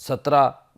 17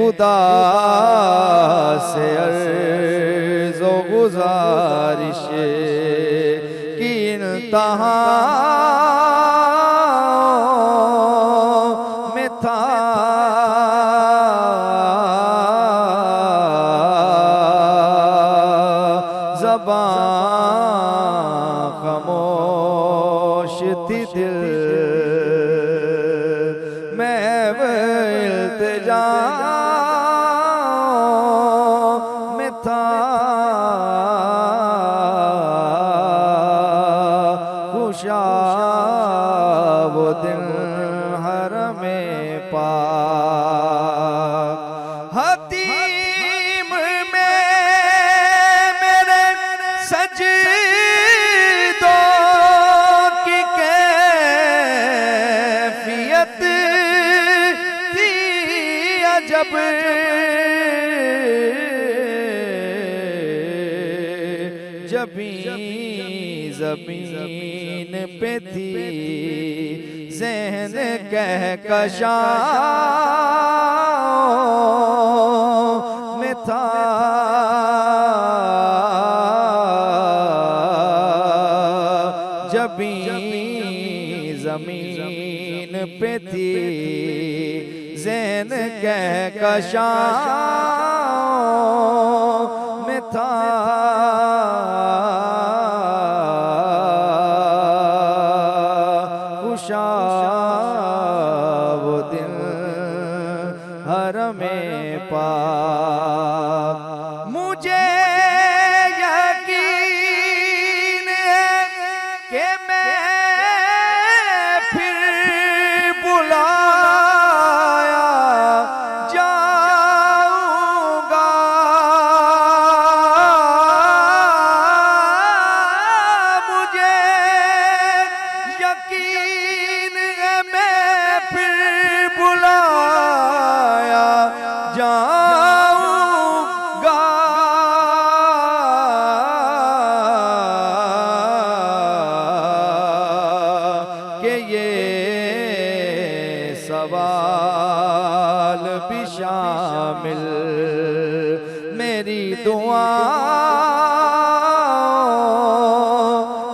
خدا سے عرض و گزارش کی انتہا میں تھا زبان خاموش تھی دل میں التجا میں تھا خوشا وہ دن حرم پاک حتیم میں میرے سجدوں کی کیفیت تھی عجب جبیں زمین پہ تھی ذہن کہکشاں میں تھا جبیں زمین پہ تھی ذہن کہکشاں میں تھا خوشا وہ دن حرم پاک مجھے یقین ہے کہ میں پھر بلایا جاؤں گا مجھے یقین ہے میں پھر بلایا جاؤں گا کہ یہ سوال بھی شامل میری دعاؤں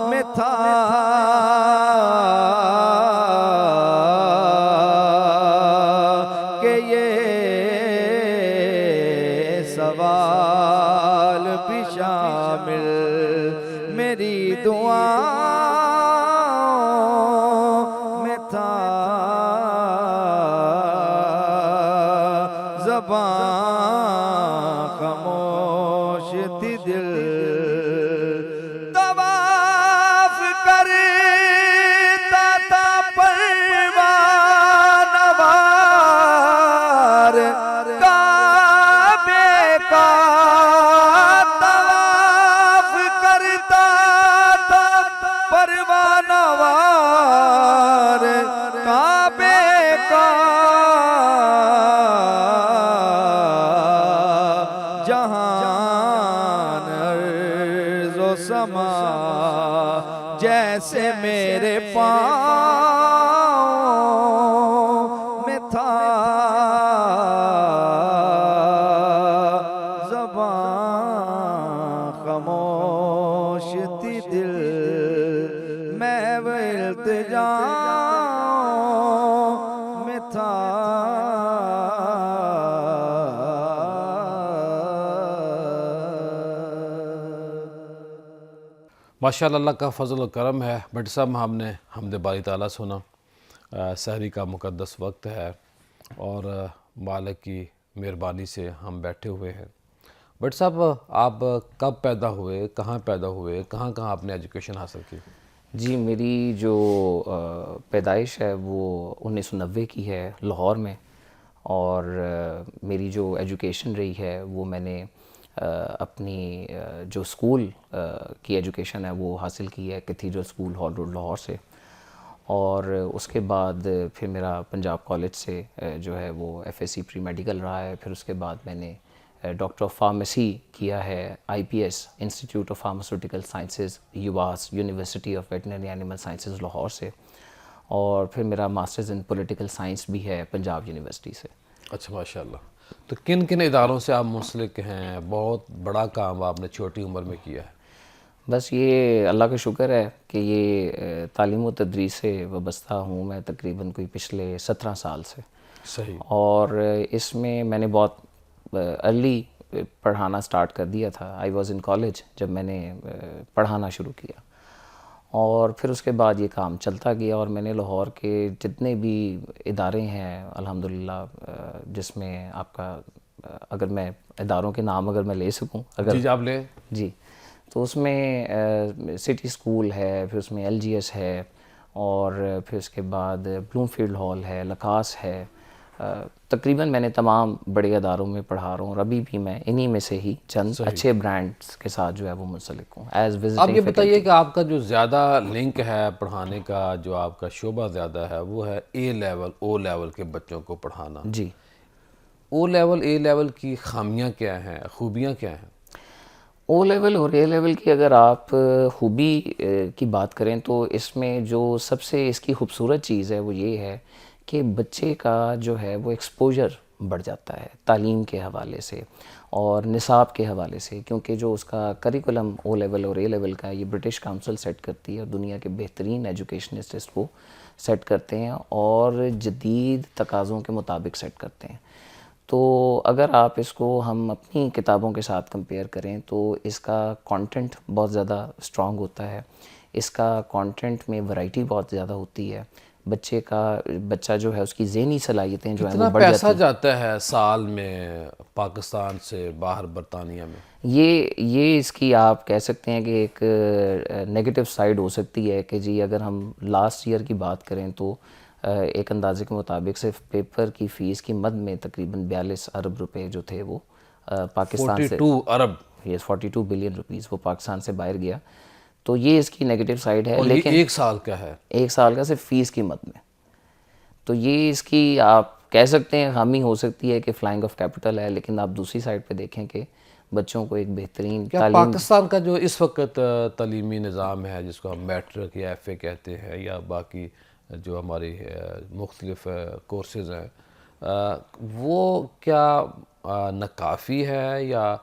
میں تھا کہ یہ سوال بھی شامل میری دعاؤں میں تھا زبان خاموش تھی دل طواف کرتا تھا پروان وار کعبے کا طواف کرتا تھا پروان وار کعبے کا جہان ارض و سما جیسے میرے پاؤں میں تھا زبان خاموش تھی دل میں وہ التجا میں تھا ماشاءاللہ اللہ کا فضل و کرم ہے۔ بھٹ صاحب ہم نے حمد باری تعالیٰ سنا، سحری کا مقدس وقت ہے اور مالک کی مہربانی سے ہم بیٹھے ہوئے ہیں۔ بھٹ صاحب آپ کب پیدا ہوئے، کہاں پیدا ہوئے، کہاں کہاں آپ نے ایجوکیشن حاصل کی؟ جی میری جو پیدائش ہے وہ 1990 کی ہے لاہور میں، اور میری جو ایجوکیشن رہی ہے وہ میں نے اپنی جو اسکول کی ایجوکیشن ہے وہ حاصل کی ہے cathedral school hall road Lahore سے، اور اس کے بعد پھر میرا پنجاب کالج سے جو ہے وہ FSc پری میڈیکل رہا ہے۔ پھر اس کے بعد میں نے ڈاکٹر آف فارمیسی کیا ہے IPS institute of pharmaceutical sciences UVAS university of veterinary animal sciences Lahore سے، اور پھر میرا ماسٹرز ان پولیٹیکل سائنس بھی ہے پنجاب یونیورسٹی سے۔ اچھا ماشاءاللہ۔ تو کن کن اداروں سے آپ منسلک ہیں؟ بہت بڑا کام آپ نے چھوٹی عمر میں کیا ہے۔ بس یہ اللہ کا شکر ہے کہ یہ تعلیم و تدریس سے وابستہ ہوں میں تقریباً کوئی پچھلے 17 سال سے، صحیح۔ اور اس میں میں نے بہت ارلی پڑھانا سٹارٹ کر دیا تھا۔ آئی واز ان کالج جب میں نے پڑھانا شروع کیا، اور پھر اس کے بعد یہ کام چلتا گیا، اور میں نے لاہور کے جتنے بھی ادارے ہیں الحمدللہ، جس میں آپ کا اگر میں اداروں کے نام اگر میں لے سکوں، اگر جی آپ لیں۔ جی، تو اس میں سٹی اسکول ہے، پھر اس میں ایل جی ایس ہے، اور پھر اس کے بعد بلوم فیلڈ ہال ہے، لکاس ہے، تقریباً میں نے تمام بڑے اداروں میں پڑھا رہا ہوں، اور ابھی بھی میں انہی میں سے ہی چند اچھے برانڈس کے ساتھ جو ہے وہ منسلک ہوں ایز آپ وزٹنگ یہ بتائیے کہ آپ کا جو زیادہ لنک ہے پڑھانے کا، جو آپ کا شعبہ زیادہ ہے، وہ ہے اے لیول او لیول کے بچوں کو پڑھانا۔ جی، او لیول اے لیول کی خامیاں کیا ہیں، خوبیاں کیا ہیں؟ او لیول اور اے لیول کی اگر آپ خوبی کی بات کریں تو اس میں جو سب سے اس کی خوبصورت چیز ہے وہ یہ ہے کہ بچے کا جو ہے وہ ایکسپوجر بڑھ جاتا ہے تعلیم کے حوالے سے اور نصاب کے حوالے سے، کیونکہ جو اس کا کریکولم او لیول اور اے لیول کا یہ برٹش کاؤنسل سیٹ کرتی ہے، اور دنیا کے بہترین ایجوکیشنسٹ اس کو سیٹ کرتے ہیں اور جدید تقاضوں کے مطابق سیٹ کرتے ہیں۔ تو اگر آپ اس کو ہم اپنی کتابوں کے ساتھ کمپیئر کریں تو اس کا کانٹینٹ بہت زیادہ اسٹرانگ ہوتا ہے، اس کا کانٹینٹ میں ورائٹی بہت زیادہ ہوتی ہے، بچہ جو ہے اس کی ذہنی صلاحیتیں جو ہیں کتنا وہ بڑھ پیسہ جاتی ہیں۔ جاتا ہے سال میں پاکستان سے باہر برطانیہ میں؟ یہ اس کی آپ کہہ سکتے ہیں کہ ایک نیگیٹو سائیڈ ہو سکتی ہے کہ جی اگر ہم لاسٹ ایئر کی بات کریں تو ایک اندازے کے مطابق صرف پیپر کی فیس کی مد میں تقریباً 42 ارب روپے جو تھے وہ پاکستان سے 42 ارب 42 بلین روپیز وہ پاکستان سے باہر گیا، تو یہ اس کی نیگیٹو سائیڈ ہے۔ اور یہ لیکن ایک سال کا ہے؟ ایک سال کا صرف فیس کی مد میں، تو یہ اس کی آپ کہہ سکتے ہیں خامی ہو سکتی ہے کہ فلائنگ آف کیپٹل ہے، لیکن آپ دوسری سائڈ پہ دیکھیں کہ بچوں کو ایک بہترین کیا تعلیم پاکستان کا جو اس وقت تعلیمی نظام ہے، جس کو ہم میٹرک یا ایف اے کہتے ہیں یا باقی جو ہماری مختلف کورسز ہیں، وہ کیا ناکافی ہے یا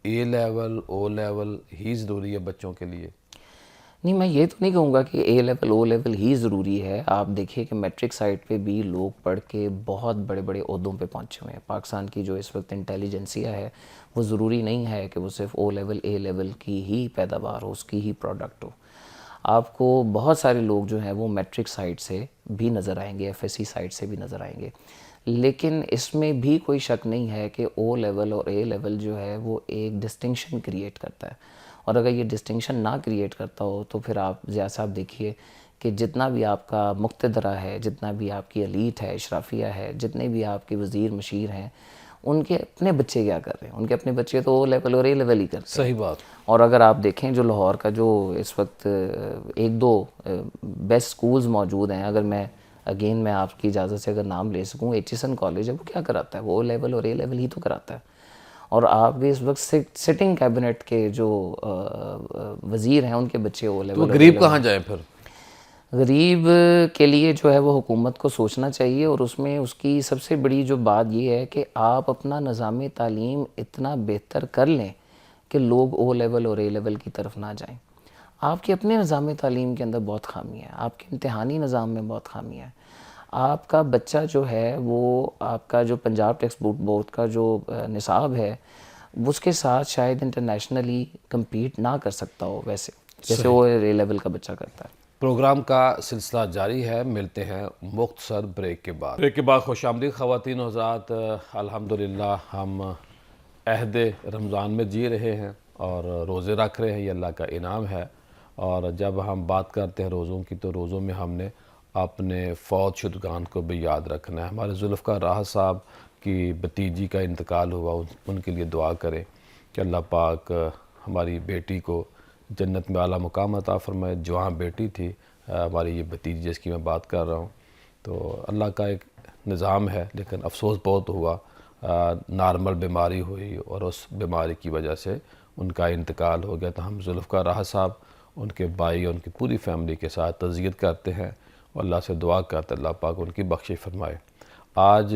اے لیول او لیول ہی ضروری ہے بچوں کے لیے؟ نہیں، میں یہ تو نہیں کہوں گا کہ اے لیول او لیول ہی ضروری ہے۔ آپ دیکھیے کہ میٹرک سائٹ پہ بھی لوگ پڑھ کے بہت بڑے بڑے عہدوں پہ پہنچے ہوئے ہیں۔ پاکستان کی جو اس وقت انٹیلیجنسیا ہے وہ ضروری نہیں ہے کہ وہ صرف او لیول اے لیول کی ہی پیداوار ہو، اس کی ہی پروڈکٹ ہو۔ آپ کو بہت سارے لوگ جو ہیں وہ میٹرک سائٹ سے بھی نظر آئیں گے، ایف ایس سی سائٹ سے بھی نظر آئیں گے، لیکن اس میں بھی کوئی شک نہیں ہے کہ او لیول اور اے لیول جو ہے وہ ایک ڈسٹنکشن کریٹ کرتا ہے، اور اگر یہ ڈسٹنکشن نہ کریٹ کرتا ہو تو پھر آپ ضیاء صاحب دیکھیے کہ جتنا بھی آپ کا مقتدرہ ہے، جتنا بھی آپ کی ایلیٹ ہے، اشرافیہ ہے، جتنے بھی آپ کے وزیر مشیر ہیں، ان کے اپنے بچے کیا کر رہے ہیں؟ ان کے اپنے بچے تو او لیول اور اے لیول ہی کرتے ہیں۔ صحیح بات۔ اور اگر آپ دیکھیں جو لاہور کا جو اس وقت ایک دو بیسٹ سکولز موجود ہیں، اگر میں اگین میں آپ کی اجازت سے اگر نام لے سکوں، ایچیسن کالج ہے، وہ کیا کراتا ہے؟ وہ او لیول اور اے لیول ہی تو کراتا ہے۔ اور آپ بھی اس وقت سٹنگ کیبنٹ کے جو وزیر ہیں ان کے بچے او لیول تو غریب کہاں جائیں پھر؟ غریب کے لیے جو ہے وہ حکومت کو سوچنا چاہیے، اور اس میں اس کی سب سے بڑی جو بات یہ ہے کہ آپ اپنا نظام تعلیم اتنا بہتر کر لیں کہ لوگ او لیول اور اے لیول کی طرف نہ جائیں۔ آپ کے اپنے نظام تعلیم کے اندر بہت خامی ہے، آپ کے امتحانی نظام میں بہت خامی ہے۔ آپ کا بچہ جو ہے وہ آپ کا جو پنجاب ٹیکسٹ بک بورڈ کا جو نصاب ہے اس کے ساتھ شاید انٹرنیشنلی کمپیٹ نہ کر سکتا ہو ویسے جیسے وہ اے لیول کا بچہ کرتا ہے۔ پروگرام کا سلسلہ جاری ہے، ملتے ہیں مختصر بریک کے بعد۔ بریک کے بعد خوش آمدید خواتین و حضرات، الحمدللہ ہم عہد رمضان میں جی رہے ہیں اور روزے رکھ رہے ہیں، یہ اللہ کا انعام ہے۔ اور جب ہم بات کرتے ہیں روزوں کی تو روزوں میں ہم نے اپنے فوت شدگان کو بھی یاد رکھنا ہے۔ ہمارے ذوالفقار راحت صاحب کی بھتیجی کا انتقال ہوا، ان کے لیے دعا کریں کہ اللہ پاک ہماری بیٹی کو جنت میں اعلیٰ مقام عطا فرمائے۔ جوان بیٹی تھی ہماری یہ بھتیجی جس کی میں بات کر رہا ہوں، تو اللہ کا ایک نظام ہے، لیکن افسوس بہت ہوا، نارمل بیماری ہوئی اور اس بیماری کی وجہ سے ان کا انتقال ہو گیا۔ تو ہم ذوالفقار راحت صاحب، ان کے بھائی، ان کی پوری فیملی کے ساتھ تعزیت کرتے ہیں اور اللہ سے دعا کرتے ہیں اللہ پاک ان کی بخشش فرمائے۔ آج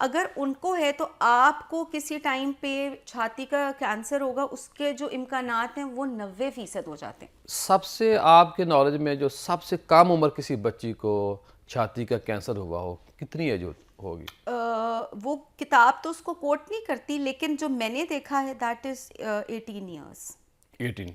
اگر ان کو ہے تو آپ کو کسی ٹائم پہ چھاتی کا کینسر ہوگا، اس کے جو امکانات ہیں وہ 90% ہو جاتے ہیں. سب سے آپ کے نالج میں جو سب سے کم عمر کسی بچی کو چھاتی کا کینسر ہوا ہو کتنی ایج ہوگی؟ وہ کتاب تو اس کو کوٹ نہیں کرتی، لیکن جو میں نے دیکھا ہے دیٹ از 18 ایئرس. 18.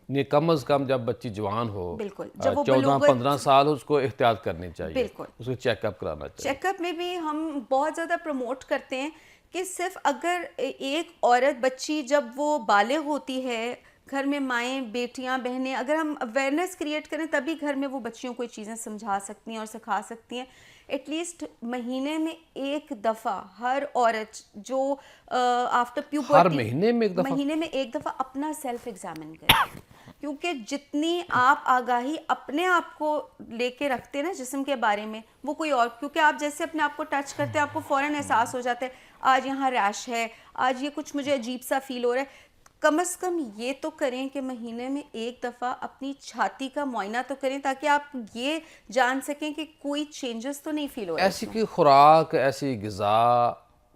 نہیں، کم از کم جب بچی جوان ہو، بالکل، جب وہ 14-15 سال اس کو احتیاط کرنی چاہیے، بالکل، اس کو چیک اپ کرانا چاہیے. چیک اپ میں بھی ہم بہت زیادہ پروموٹ کرتے ہیں کہ صرف اگر ایک عورت بچی جب وہ بالغ ہوتی ہے، گھر میں مائیں، بیٹیاں، بہنیں، اگر ہم اویئرنیس کریٹ کریں تبھی گھر میں وہ بچیوں کو یہ چیزیں سمجھا سکتی ہیں اور سکھا سکتی ہیں. ایٹ لیسٹ مہینے میں ایک دفعہ ہر عورت جو آفٹر پیوبرٹی، ہر مہینے میں ایک دفعہ؟ مہینے میں ایک دفعہ اپنا سیلف ایگزامن کریں، کیونکہ جتنی آپ آگاہی اپنے آپ کو لے کے رکھتے ہیں نا جسم کے بارے میں، وہ کوئی اور، کیونکہ آپ جیسے اپنے آپ کو ٹچ کرتے ہیں آپ کو فوراً احساس ہو جاتا ہے آج یہاں ریش ہے، آج یہ کچھ مجھے عجیب سا فیل ہو رہا ہے. کم از کم یہ تو کریں کہ مہینے میں ایک دفعہ اپنی چھاتی کا معائنہ تو کریں تاکہ آپ یہ جان سکیں کہ کوئی چینجز تو نہیں فیل ہو رہے. ایسی کوئی خوراک، ایسی غذا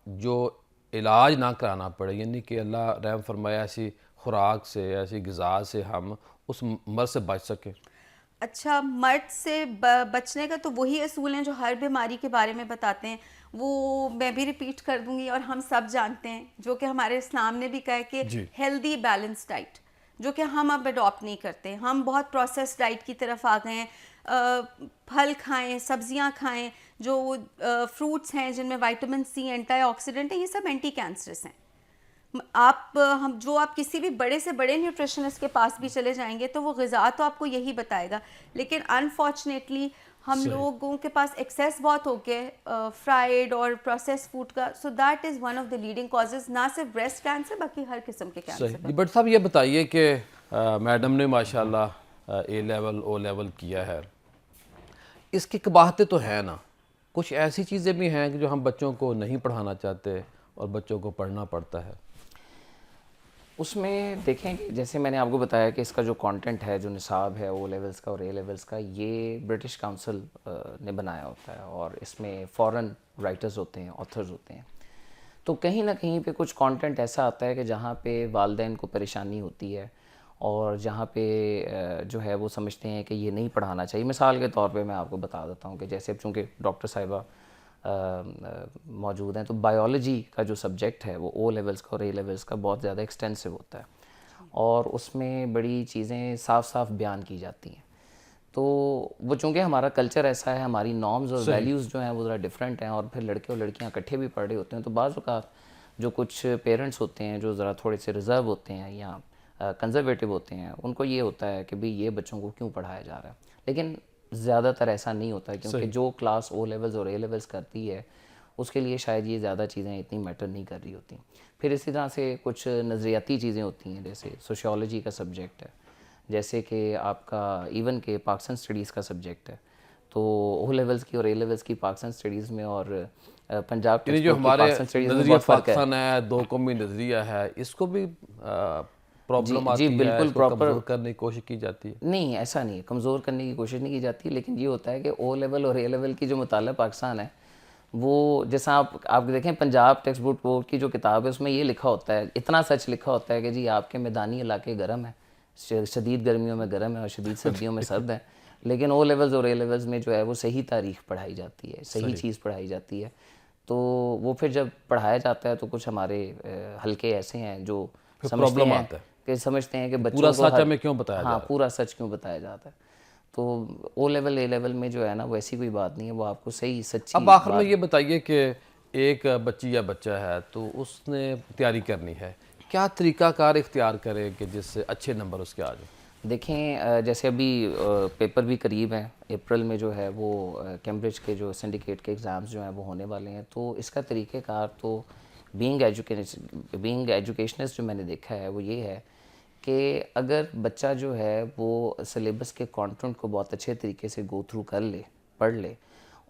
جو علاج نہ کرانا پڑے، یعنی کہ اللہ رحم فرمائے ایسی خوراک سے، ایسی غذا سے ہم اس مرض سے بچ سکیں؟ اچھا، مرض سے بچنے کا تو وہی اصول ہیں جو ہر بیماری کے بارے میں بتاتے ہیں، وہ میں بھی ریپیٹ کر دوں گی اور ہم سب جانتے ہیں، جو کہ ہمارے اسلام نے بھی کہا ہے کہ ہیلدی بیلنس ڈائٹ، جو کہ ہم اب اڈاپٹ نہیں کرتے. ہم بہت پروسیس ڈائٹ کی طرف آ گئے ہیں. پھل کھائیں، سبزیاں کھائیں، جو فروٹس ہیں جن میں وائٹامن سی، اینٹی آکسیڈنٹ ہیں، یہ سب اینٹی کینسرس ہیں. آپ کسی بھی بڑے سے بڑے نیوٹریشنسٹ کے پاس بھی چلے جائیں گے تو وہ غذا تو آپ کو یہی بتائے گا، لیکن انفارچونیٹلی ہم لوگوں کے پاس ایکسیس بہت ہو گیا فرائیڈ اور پروسیس فوڈ کا. So that is one of the leading causes, نہ صرف بریسٹ کینسر بلکہ ہر قسم کے کینسر. صحیح. بٹ صاحب یہ بتائیے کہ میڈم نے ماشاءاللہ اے لیول او لیول کیا ہے، اس کی قباحتیں تو ہیں نا، کچھ ایسی چیزیں بھی ہیں کہ جو ہم بچوں کو نہیں پڑھانا چاہتے اور بچوں کو پڑھنا پڑتا ہے. اس میں دیکھیں کہ جیسے میں نے آپ کو بتایا کہ اس کا جو کانٹینٹ ہے، جو نصاب ہے او لیولز کا اور اے لیولز کا، یہ برٹش کاؤنسل نے بنایا ہوتا ہے اور اس میں فورن رائٹرز ہوتے ہیں، آتھرز ہوتے ہیں. تو کہیں نہ کہیں پہ کچھ کانٹینٹ ایسا آتا ہے کہ جہاں پہ والدین کو پریشانی ہوتی ہے اور جہاں پہ جو ہے وہ سمجھتے ہیں کہ یہ نہیں پڑھانا چاہیے. مثال کے طور پہ میں آپ کو بتا دیتا ہوں کہ جیسے چونکہ ڈاکٹر صاحبہ موجود ہیں، تو بایولوجی کا جو سبجیکٹ ہے وہ او لیولز کا اور اے لیولز کا بہت زیادہ ایکسٹینسو ہوتا ہے اور اس میں بڑی چیزیں صاف صاف بیان کی جاتی ہیں. تو وہ چونکہ ہمارا کلچر ایسا ہے، ہماری نارمز اور ویلیوز جو ہیں وہ ذرا ڈفرینٹ ہیں، اور پھر لڑکے اور لڑکیاں اکٹھے بھی پڑھ رہے ہوتے ہیں، تو بعض اوقات جو کچھ پیرنٹس ہوتے ہیں جو ذرا تھوڑے سے ریزرو ہوتے ہیں یا کنزرویٹو ہوتے ہیں، ان کو یہ ہوتا ہے کہ بھئی یہ بچوں کو کیوں پڑھایا جا رہا ہے. لیکن زیادہ تر ایسا نہیں ہوتا ہے، کیونکہ جو کلاس او لیولز اور اے لیولز کرتی ہے اس کے لیے شاید یہ زیادہ چیزیں اتنی میٹر نہیں کر رہی ہوتی. پھر اسی طرح سے کچھ نظریاتی چیزیں ہوتی ہیں، جیسے سوشیولوجی کا سبجیکٹ ہے، جیسے کہ آپ کا ایون کہ پاکستان اسٹڈیز کا سبجیکٹ ہے. تو او لیولز کی اور اے لیولز کی پاکستان اسٹڈیز میں اور پنجاب یعنی جو ہمارے نظریہ پاکستان ہے، دو قومی نظریہ ہے، اس کو بھی پرابلم آتی ہے، اس کو کمزور کرنے کی کوشش کی جاتی ہے؟ نہیں، ایسا نہیں ہے، کمزور کرنے کی کوشش نہیں کی جاتی، لیکن یہ ہوتا ہے کہ او لیول اور اے لیول کی جو مطالعہ پاکستان ہے وہ جیسا آپ دیکھیں پنجاب ٹیکسٹ بک بورڈ کی جو کتاب ہے اس میں یہ لکھا ہوتا ہے، اتنا سچ لکھا ہوتا ہے کہ جی آپ کے میدانی علاقے گرم ہیں، شدید گرمیوں میں گرم ہے اور شدید سردیوں میں سرد ہے. لیکن او لیولز اور اے لیولز میں جو ہے وہ صحیح تاریخ پڑھائی جاتی ہے، صحیح چیز پڑھائی جاتی ہے. تو وہ پھر جب پڑھایا جاتا ہے تو کچھ ہمارے حلقے ایسے ہیں جو سمجھتے ہیں کہ بچوں کو پورا سچ ہمیں کیوں بتایا جاتا ہے، ہاں پورا سچ کیوں بتایا جاتا ہے. تو او لیول اے لیول میں جو ہے نا وہ ایسی کوئی بات نہیں ہے، وہ آپ کو صحیح سچی. اب آخر میں یہ بتائیے کہ ایک بچی یا بچہ ہے تو اس نے تیاری کرنی ہے، کیا طریقہ کار اختیار کرے کہ جس سے اچھے نمبر اس کے آ جائیں؟ دیکھیں جیسے ابھی پیپر بھی قریب ہیں، اپریل میں جو ہے وہ کیمبرج کے جو سنڈیکیٹ کے ایگزامز جو ہیں وہ ہونے والے ہیں. تو اس کا طریقہ کار تو بینگ ایجوکیشنسٹ جو میں نے دیکھا ہے وہ یہ ہے کہ اگر بچہ جو ہے وہ سلیبس کے کانٹینٹ کو بہت اچھے طریقے سے گو تھرو کر لے، پڑھ لے،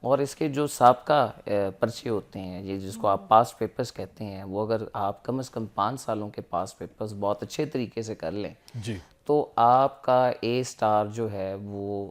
اور اس کے جو سابقہ پرچے ہوتے ہیں، یہ جس کو آپ پاس پیپرز کہتے ہیں، وہ اگر آپ کم از کم 5 سالوں کے پاس پیپرز بہت اچھے طریقے سے کر لیں جی، تو آپ کا اے سٹار جو ہے وہ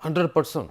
100%।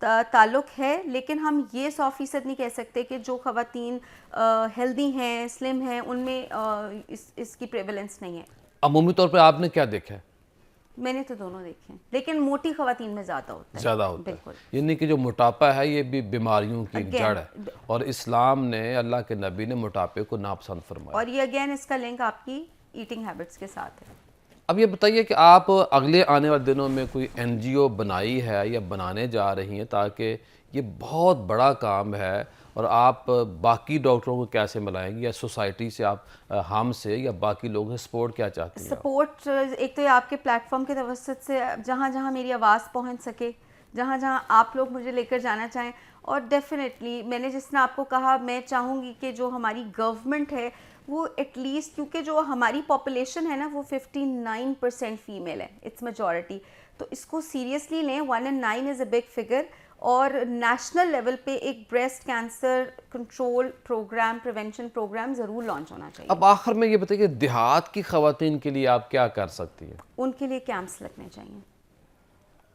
تعلق ہے، لیکن ہم یہ 100% نہیں کہہ سکتے کہ جو خواتین ہیلدی ہیں، سلم ہیں، ان میں اس کی پریولنس نہیں ہے۔ عمومی طور پہ آپ نے کیا دیکھا ہے؟ میں نے تو دونوں دیکھے ہیں، لیکن موٹی خواتین میں زیادہ ہوتا ہے، زیادہ ہوتا بالکل۔ ہے، یعنی کہ جو موٹاپا ہے یہ بھی بیماریوں کی ایک جڑ ہے، اور اسلام نے، اللہ کے نبی نے موٹاپے کو ناپسند فرمایا۔ اور یہ اگین اس کا لنک آپ کی ایٹنگ ہیبٹس کے ساتھ ہے۔ اب یہ بتائیے کہ آپ اگلے آنے والے دنوں میں کوئی این جی او بنائی ہے یا بنانے جا رہی ہیں، تاکہ یہ بہت بڑا کام ہے، اور آپ باقی ڈاکٹروں کو کیسے ملائیں گی، یا سوسائٹی سے آپ ہم سے یا باقی لوگوں سے سپورٹ کیا چاہتی ہیں؟ سپورٹ ایک تو یہ آپ کے پلیٹ فارم کے توسط سے جہاں جہاں میری آواز پہنچ سکے، جہاں جہاں آپ لوگ مجھے لے کر جانا چاہیں، اور ڈیفینیٹلی میں نے جس نے آپ کو کہا، میں چاہوں گی کہ جو ہماری گورنمنٹ ہے وہ ایٹ لیسٹ، کیونکہ جو ہماری پاپولیشن ہے نا وہ 59% فیمیل ہے، اٹس میجورٹی، تو اس کو سیریسلی لیں۔ 1 in 9 is a big figure, اور نیشنل لیول پہ ایک breast cancer control program, prevention program ضرور لانچ ہونا چاہیے۔ اب آخر میں یہ بتائیے کہ دیہات کی خواتین کے لیے آپ کیا کر سکتی ہیں؟ ان کے لیے کیمپس لگنے چاہیے،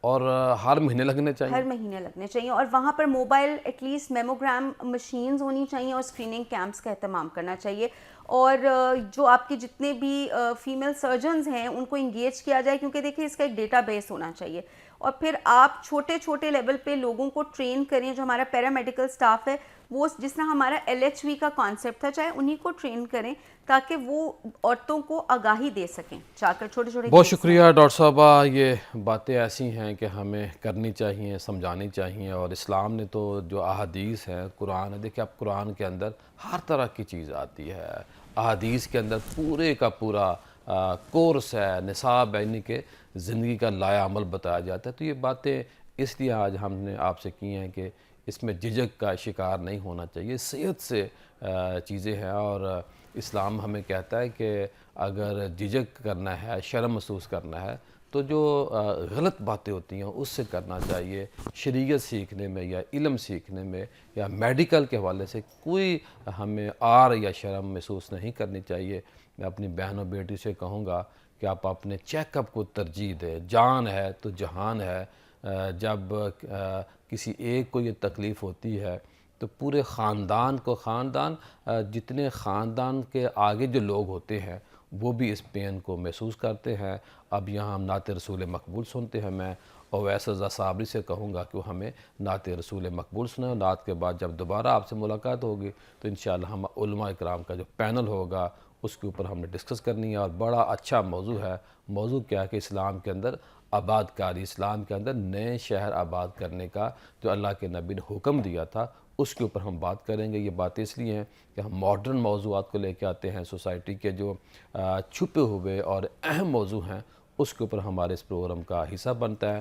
اور ہر مہینے لگنے چاہیے؟ ہر مہینے لگنے چاہیے، اور وہاں پر mobile at least mammogram machines ہونی چاہیے، اور اسکریننگ کیمپس کا اہتمام کرنا چاہیے، اور جو آپ کے جتنے بھی فیمیل سرجنز ہیں ان کو انگیج کیا جائے، کیونکہ دیکھیں اس کا ایک ڈیٹا بیس ہونا چاہیے، اور پھر آپ چھوٹے چھوٹے لیول پہ لوگوں کو ٹرین کریں، جو ہمارا پیرامیڈیکل سٹاف ہے وہ جس طرح ہمارا LHV کا کانسیپٹ تھا، چاہے انہی کو ٹرین کریں تاکہ وہ عورتوں کو آگاہی دے سکیں جا کر چھوٹے چھوٹے۔ بہت شکریہ ڈاکٹر صاحبہ، یہ باتیں ایسی ہیں کہ ہمیں کرنی چاہیے، سمجھانی چاہیے، اور اسلام نے تو جو احادیث ہیں، قرآن ہے، دیکھیں اب قرآن کے اندر ہر طرح کی چیز آتی ہے، احادیث کے اندر پورے کا پورا کورس ہے، نصاب ہے، یعنی کہ زندگی کا لائحہ عمل بتایا جاتا ہے۔ تو یہ باتیں اس لیے آج ہم نے آپ سے کی ہیں کہ اس میں جھجک کا شکار نہیں ہونا چاہیے، صحت سے چیزیں ہیں، اور اسلام ہمیں کہتا ہے کہ اگر جھجک کرنا ہے، شرم محسوس کرنا ہے، تو جو غلط باتیں ہوتی ہیں اس سے کرنا چاہیے۔ شریعت سیکھنے میں یا علم سیکھنے میں یا میڈیکل کے حوالے سے کوئی ہمیں آر یا شرم محسوس نہیں کرنی چاہیے۔ میں اپنی بہنوں بیٹی سے کہوں گا کہ آپ اپنے چیک اپ کو ترجیح دیں، جان ہے تو جہان ہے۔ جب کسی ایک کو یہ تکلیف ہوتی ہے تو پورے خاندان کو، جتنے خاندان کے آگے جو لوگ ہوتے ہیں وہ بھی اس پین کو محسوس کرتے ہیں۔ اب یہاں ہم نعت رسول مقبول سنتے ہیں، میں اویس رضا صابری سے کہوں گا کہ وہ ہمیں نعت رسول مقبول سنیں، اور نعت کے بعد جب دوبارہ آپ سے ملاقات ہوگی تو انشاءاللہ ہم علماء اکرام کا جو پینل ہوگا اس کے اوپر ہم نے ڈسکس کرنی ہے، اور بڑا اچھا موضوع ہے۔ موضوع کیا ہے کہ اسلام کے اندر آباد کاری، اسلام کے اندر نئے شہر آباد کرنے کا جو اللہ کے نبی نے حکم دیا تھا، اس کے اوپر ہم بات کریں گے۔ یہ باتیں اس لیے ہیں کہ ہم ماڈرن موضوعات کو لے کے آتے ہیں، سوسائٹی کے جو چھپے ہوئے اور اہم موضوع ہیں اس کے اوپر ہمارے اس پروگرام کا حصہ بنتا ہے۔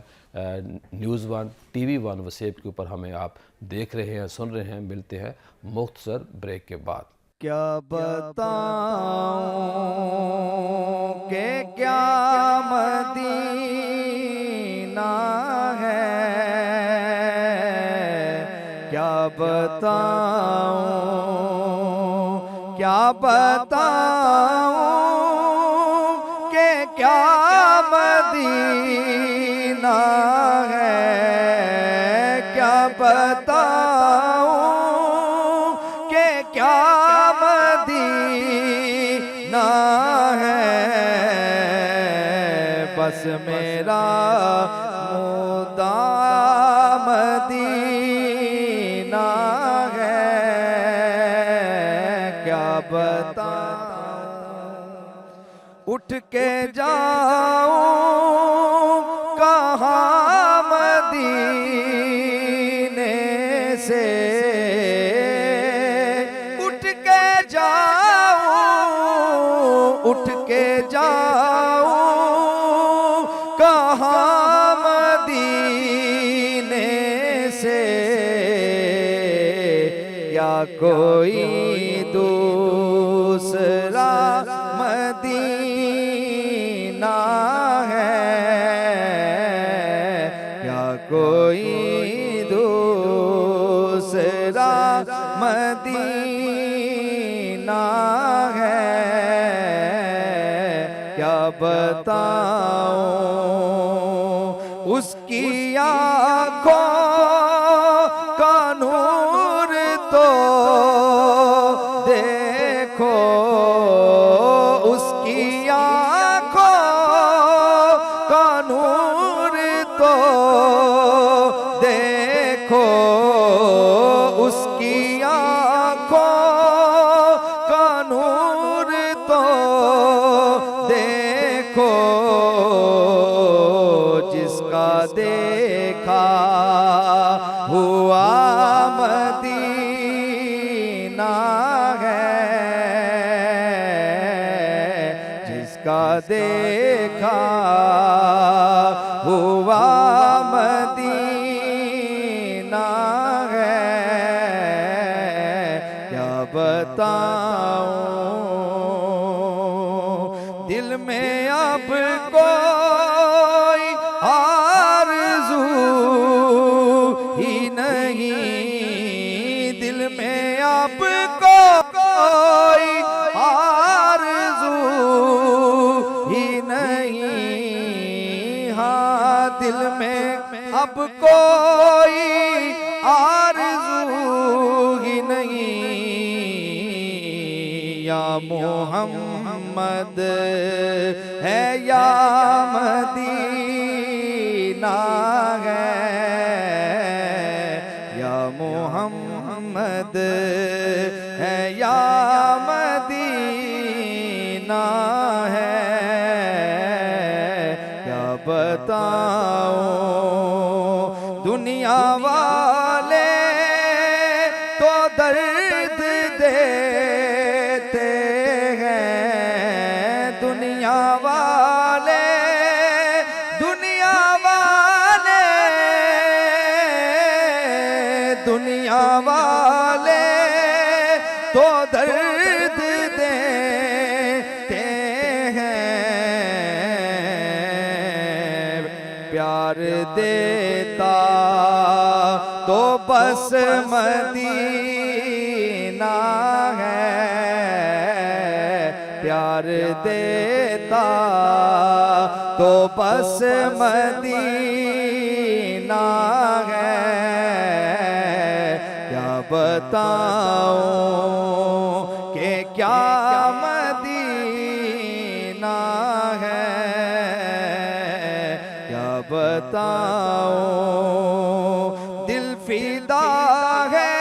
نیوز 1 TV 1 وسیب کے اوپر ہمیں آپ دیکھ رہے ہیں، سن رہے ہیں۔ ملتے ہیں مختصر بریک کے بعد۔ کیا بتاؤں کہ کیا مدینہ ہے، کیا بتاؤں، کیا بتاؤں کہ کیا مدینہ ہے، کیا بتاؤں کہ کیا مدینہ ہے، بس میرا مدعا مدینہ ہے، کیا بتاؤں، اٹھ کے جاؤں کہاں مدینے سے، اٹھ کے جاؤں کہاں مدینے سے، یا کوئی دوسرا مدینہ ہے، یا کوئی دوسرا مدینہ ہے، کیا بتاؤں اس کی آنکھوں ہے جس کا دیکھا ہوا مدینہ ہے کیا بتاؤں دل میں اب کوئی آرزو ہی نہیں دل میں اب کوئی آرزو ہی نہیں ہاں دل میں اب کوئی آرزو ہی نہیں یا محمد ہے یا مدینہ ہے یا محمد ہے یا مدینہ ہے کیا بتاؤں دنیا والے تو درد دیتے ہیں دنیا والے تو درد دیتے ہیں پیار دیتا تو بس مدینہ ہے پیار دیتا تو بس مدینہ ہے کیا بتاؤں کہ کیا مدینہ ہے کیا بتاؤں دل فدا ہے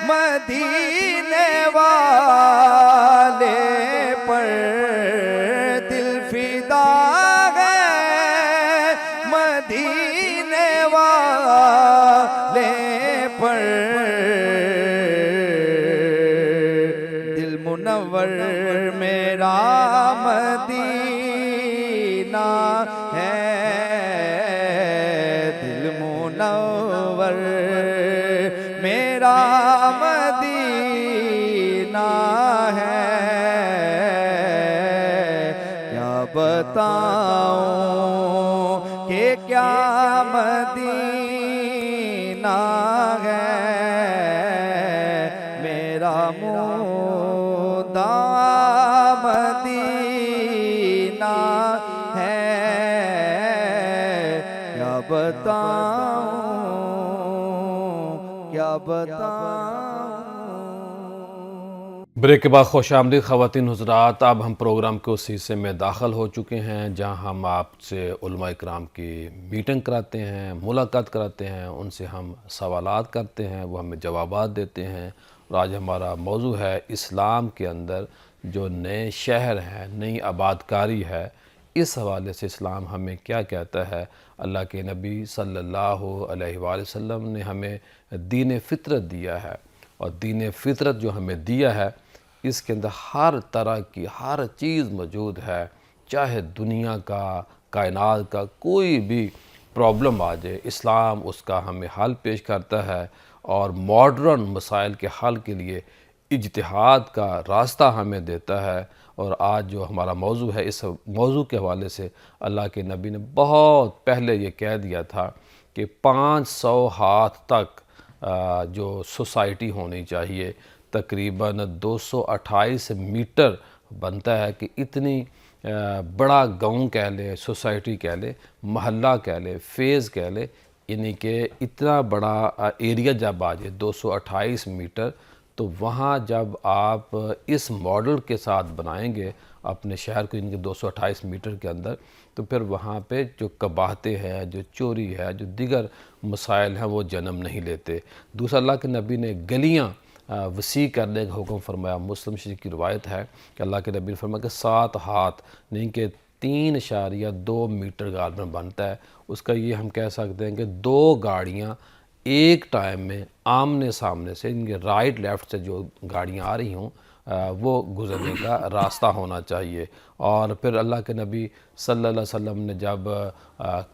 مدینے والے پر دل فدا ہے مدینے والے پر دل منور میرا مدینہ ہے دل منور میرا مدینہ ہے کیا بتاؤں کہ کیا مدینہ ہے میرا مدام مدینہ ہے کیا بتاؤں کیا بتاؤں بریک کے بعد خوش آمدید خواتین حضرات اب ہم پروگرام کے اس حصے میں داخل ہو چکے ہیں جہاں ہم آپ سے علماء اکرام کی میٹنگ کراتے ہیں ملاقات کراتے ہیں ان سے ہم سوالات کرتے ہیں وہ ہمیں جوابات دیتے ہیں اور آج ہمارا موضوع ہے اسلام کے اندر جو نئے شہر ہیں نئی آباد کاری ہے اس حوالے سے اسلام ہمیں کیا کہتا ہے اللہ کے نبی صلی اللہ علیہ وآلہ وسلم نے ہمیں دین فطرت دیا ہے اور دین فطرت جو ہمیں دیا ہے اس کے اندر ہر طرح کی ہر چیز موجود ہے چاہے دنیا کا کائنات کا کوئی بھی پرابلم آ جائے اسلام اس کا ہمیں حل پیش کرتا ہے اور ماڈرن مسائل کے حل کے لیے اجتہاد کا راستہ ہمیں دیتا ہے اور آج جو ہمارا موضوع ہے اس موضوع کے حوالے سے اللہ کے نبی نے بہت پہلے یہ کہہ دیا تھا کہ 500 ہاتھ تک جو سوسائٹی ہونی چاہیے تقریباً 228 میٹر بنتا ہے کہ اتنی بڑا گاؤں کہہ لے سوسائٹی کہہ لے محلہ کہہ لے فیز کہہ لے یعنی کہ اتنا بڑا ایریا جب آ جائے 228 میٹر تو وہاں جب آپ اس ماڈل کے ساتھ بنائیں گے اپنے شہر کو ان کے 228 میٹر کے اندر تو پھر وہاں پہ جو قباحتیں ہیں جو چوری ہے جو دیگر مسائل ہیں وہ جنم نہیں لیتے دوسرا اللہ کے نبی نے گلیاں وسیع کرنے کا حکم فرمایا مسلم شریف کی روایت ہے کہ اللہ کے نبی نے فرمایا کہ 7 ہاتھ نہیں کہ 3.2 میٹر غالباً بنتا ہے اس کا یہ ہم کہہ سکتے ہیں کہ 2 گاڑیاں ایک ٹائم میں آمنے سامنے سے ان کے رائٹ لیفٹ سے جو گاڑیاں آ رہی ہوں وہ گزرنے کا راستہ ہونا چاہیے. اور پھر اللہ کے نبی صلی اللہ علیہ وسلم نے جب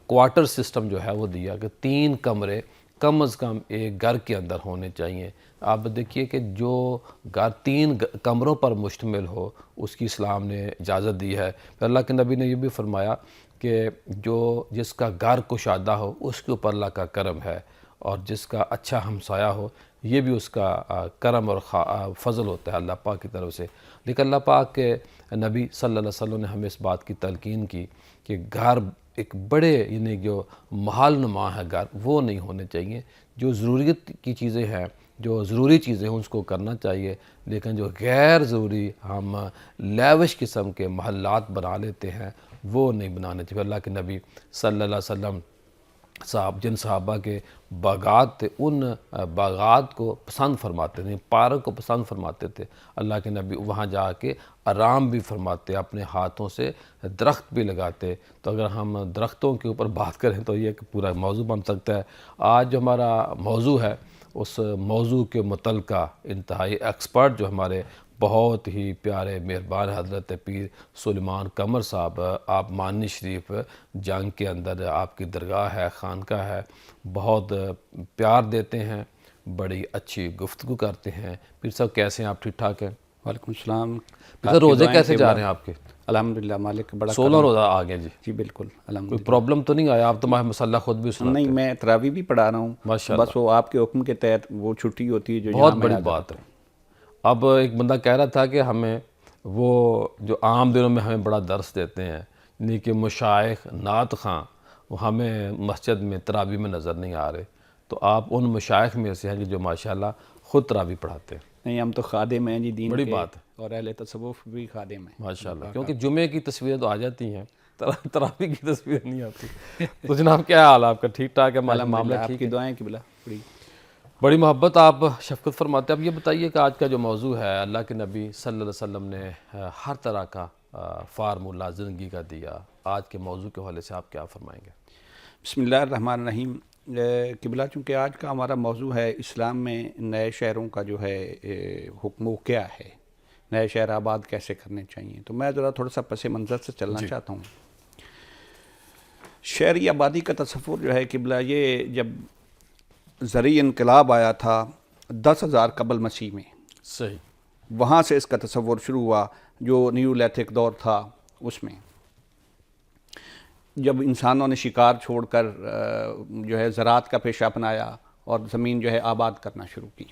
کوارٹر سسٹم جو ہے وہ دیا کہ 3 کمرے کم از کم ایک گھر کے اندر ہونے چاہیے. آپ دیکھیے کہ جو گھر 3 کمروں پر مشتمل ہو اس کی اسلام نے اجازت دی ہے. پھر اللہ کے نبی نے یہ بھی فرمایا کہ جس کا گھر کشادہ ہو اس کے اوپر اللہ کا کرم ہے، اور جس کا اچھا ہمسایہ ہو یہ بھی اس کا کرم اور فضل ہوتا ہے اللہ پاک کی طرف سے. لیکن اللہ پاک کے نبی صلی اللہ علیہ وسلم نے ہمیں اس بات کی تلقین کی کہ گھر ایک بڑے یعنی جو محال نما ہے گھر وہ نہیں ہونے چاہیے. جو ضروریت کی چیزیں ہیں، جو ضروری چیزیں ہیں اس کو کرنا چاہیے، لیکن جو غیر ضروری ہم لیوش قسم کے محلات بنا لیتے ہیں وہ نہیں بنانے چاہیے. اللہ کے نبی صلی اللہ علیہ وسلم جن صحابہ کے باغات تھے ان باغات کو پسند فرماتے تھے، پارک کو پسند فرماتے تھے. اللہ کے نبی وہاں جا کے آرام بھی فرماتے، اپنے ہاتھوں سے درخت بھی لگاتے. تو اگر ہم درختوں کے اوپر بات کریں تو یہ پورا موضوع بن سکتا ہے. آج جو ہمارا موضوع ہے اس موضوع کے متعلقہ انتہائی ایکسپرٹ جو ہمارے بہت ہی پیارے مہربان حضرت پیر سلیمان قمر صاحب، آپ مانی شریف جنگ کے اندر آپ کی درگاہ ہے، خانقاہ ہے، بہت پیار دیتے ہیں، بڑی اچھی گفتگو کرتے ہیں. پیر صاحب کیسے ہیں آپ؟ ٹھیک ٹھاک ہیں؟ وعلیکم السلام. پیر صاحب روزے کیسے جا رہے ہیں آپ کے؟ الحمدللہ مالک بڑا 16 روزہ آ گئے جی. جی بالکل کوئی الحمدللہ. پرابلم تو نہیں آیا؟ آپ تو مسئلہ خود بھی سنا. نہیں، میں تراویح بھی پڑھا رہا ہوں، ماشاءاللہ. بس وہ آپ کے حکم کے تحت وہ چھٹی ہوتی ہے جو بہت یہاں بڑی میں بات ہے. اب ایک بندہ کہہ رہا تھا کہ ہمیں وہ جو عام دنوں میں ہمیں بڑا درس دیتے ہیں یعنی کہ مشائخ نعت خواں وہ ہمیں مسجد میں تراویح میں نظر نہیں آ رہے. تو آپ ان مشائخ میں سے ہیں کہ جو ماشاءاللہ خود تراویح پڑھاتے ہیں. نہیں، ہم تو خادم ہیں جی دین بڑی کے، بات ہے. اور اہل تصوف بھی خادم ہیں ماشاءاللہ، کیونکہ جمعے کی تصویریں تو آ جاتی ہیں، تراویح کی تصویر نہیں آتی. تو جناب کیا حال ہے آپ کا؟ ٹھیک ٹھاک ہے؟ معاملہ آپ ٹھیک کی ہے؟ دعائیں قبلہ بڑی محبت آپ شفقت فرماتے ہیں. اب یہ بتائیے کہ آج کا جو موضوع ہے، اللہ کے نبی صلی اللہ علیہ وسلم نے ہر طرح کا فارمولہ زندگی کا دیا. آج کے موضوع کے حوالے سے آپ کیا فرمائیں گے؟ بسم اللہ الرحمن الرحیم. قبلہ چونکہ آج کا ہمارا موضوع ہے اسلام میں نئے شہروں کا جو ہے حکم کیا ہے، نئے شہر آباد کیسے کرنے چاہیے، تو میں ذرا تھوڑا سا پس منظر سے چلنا چاہتا ہوں. شہری آبادی کا تصور جو ہے قبلہ، یہ جب زرعی انقلاب آیا تھا 10,000 قبل مسیح میں، صحیح، وہاں سے اس کا تصور شروع ہوا. جو نیولیتھک دور تھا اس میں جب انسانوں نے شکار چھوڑ کر جو ہے زراعت کا پیشہ اپنایا اور زمین جو ہے آباد کرنا شروع کی.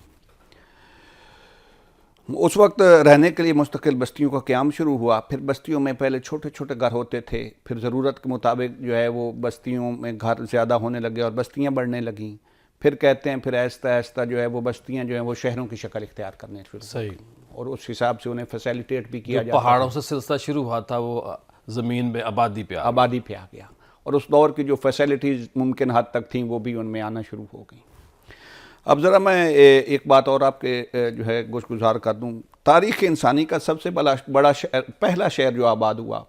اس وقت رہنے کے لیے مستقل بستیوں کا قیام شروع ہوا. پھر بستیوں میں پہلے چھوٹے چھوٹے گھر ہوتے تھے، پھر ضرورت کے مطابق جو ہے وہ بستیوں میں گھر زیادہ ہونے لگے اور بستیاں بڑھنے لگیں. پھر کہتے ہیں پھر آہستہ آہستہ جو ہے وہ بستیاں جو ہیں وہ شہروں کی شکل اختیار کرنے شروع ہو صحیح. اور اس حساب سے انہیں فیسیلیٹیٹ بھی کیا جو جاتا پہاڑوں سے سلسلہ شروع ہوا تھا وہ زمین میں آبادی پہ آبادی پہ آ گیا، اور اس دور کی جو فیسیلیٹیز ممکن حد تک تھیں وہ بھی ان میں آنا شروع ہو گئیں. اب ذرا میں ایک بات اور آپ کے جو ہے گوش گزار کر دوں. تاریخ انسانی کا سب سے بڑا شہر، پہلا شہر جو آباد ہوا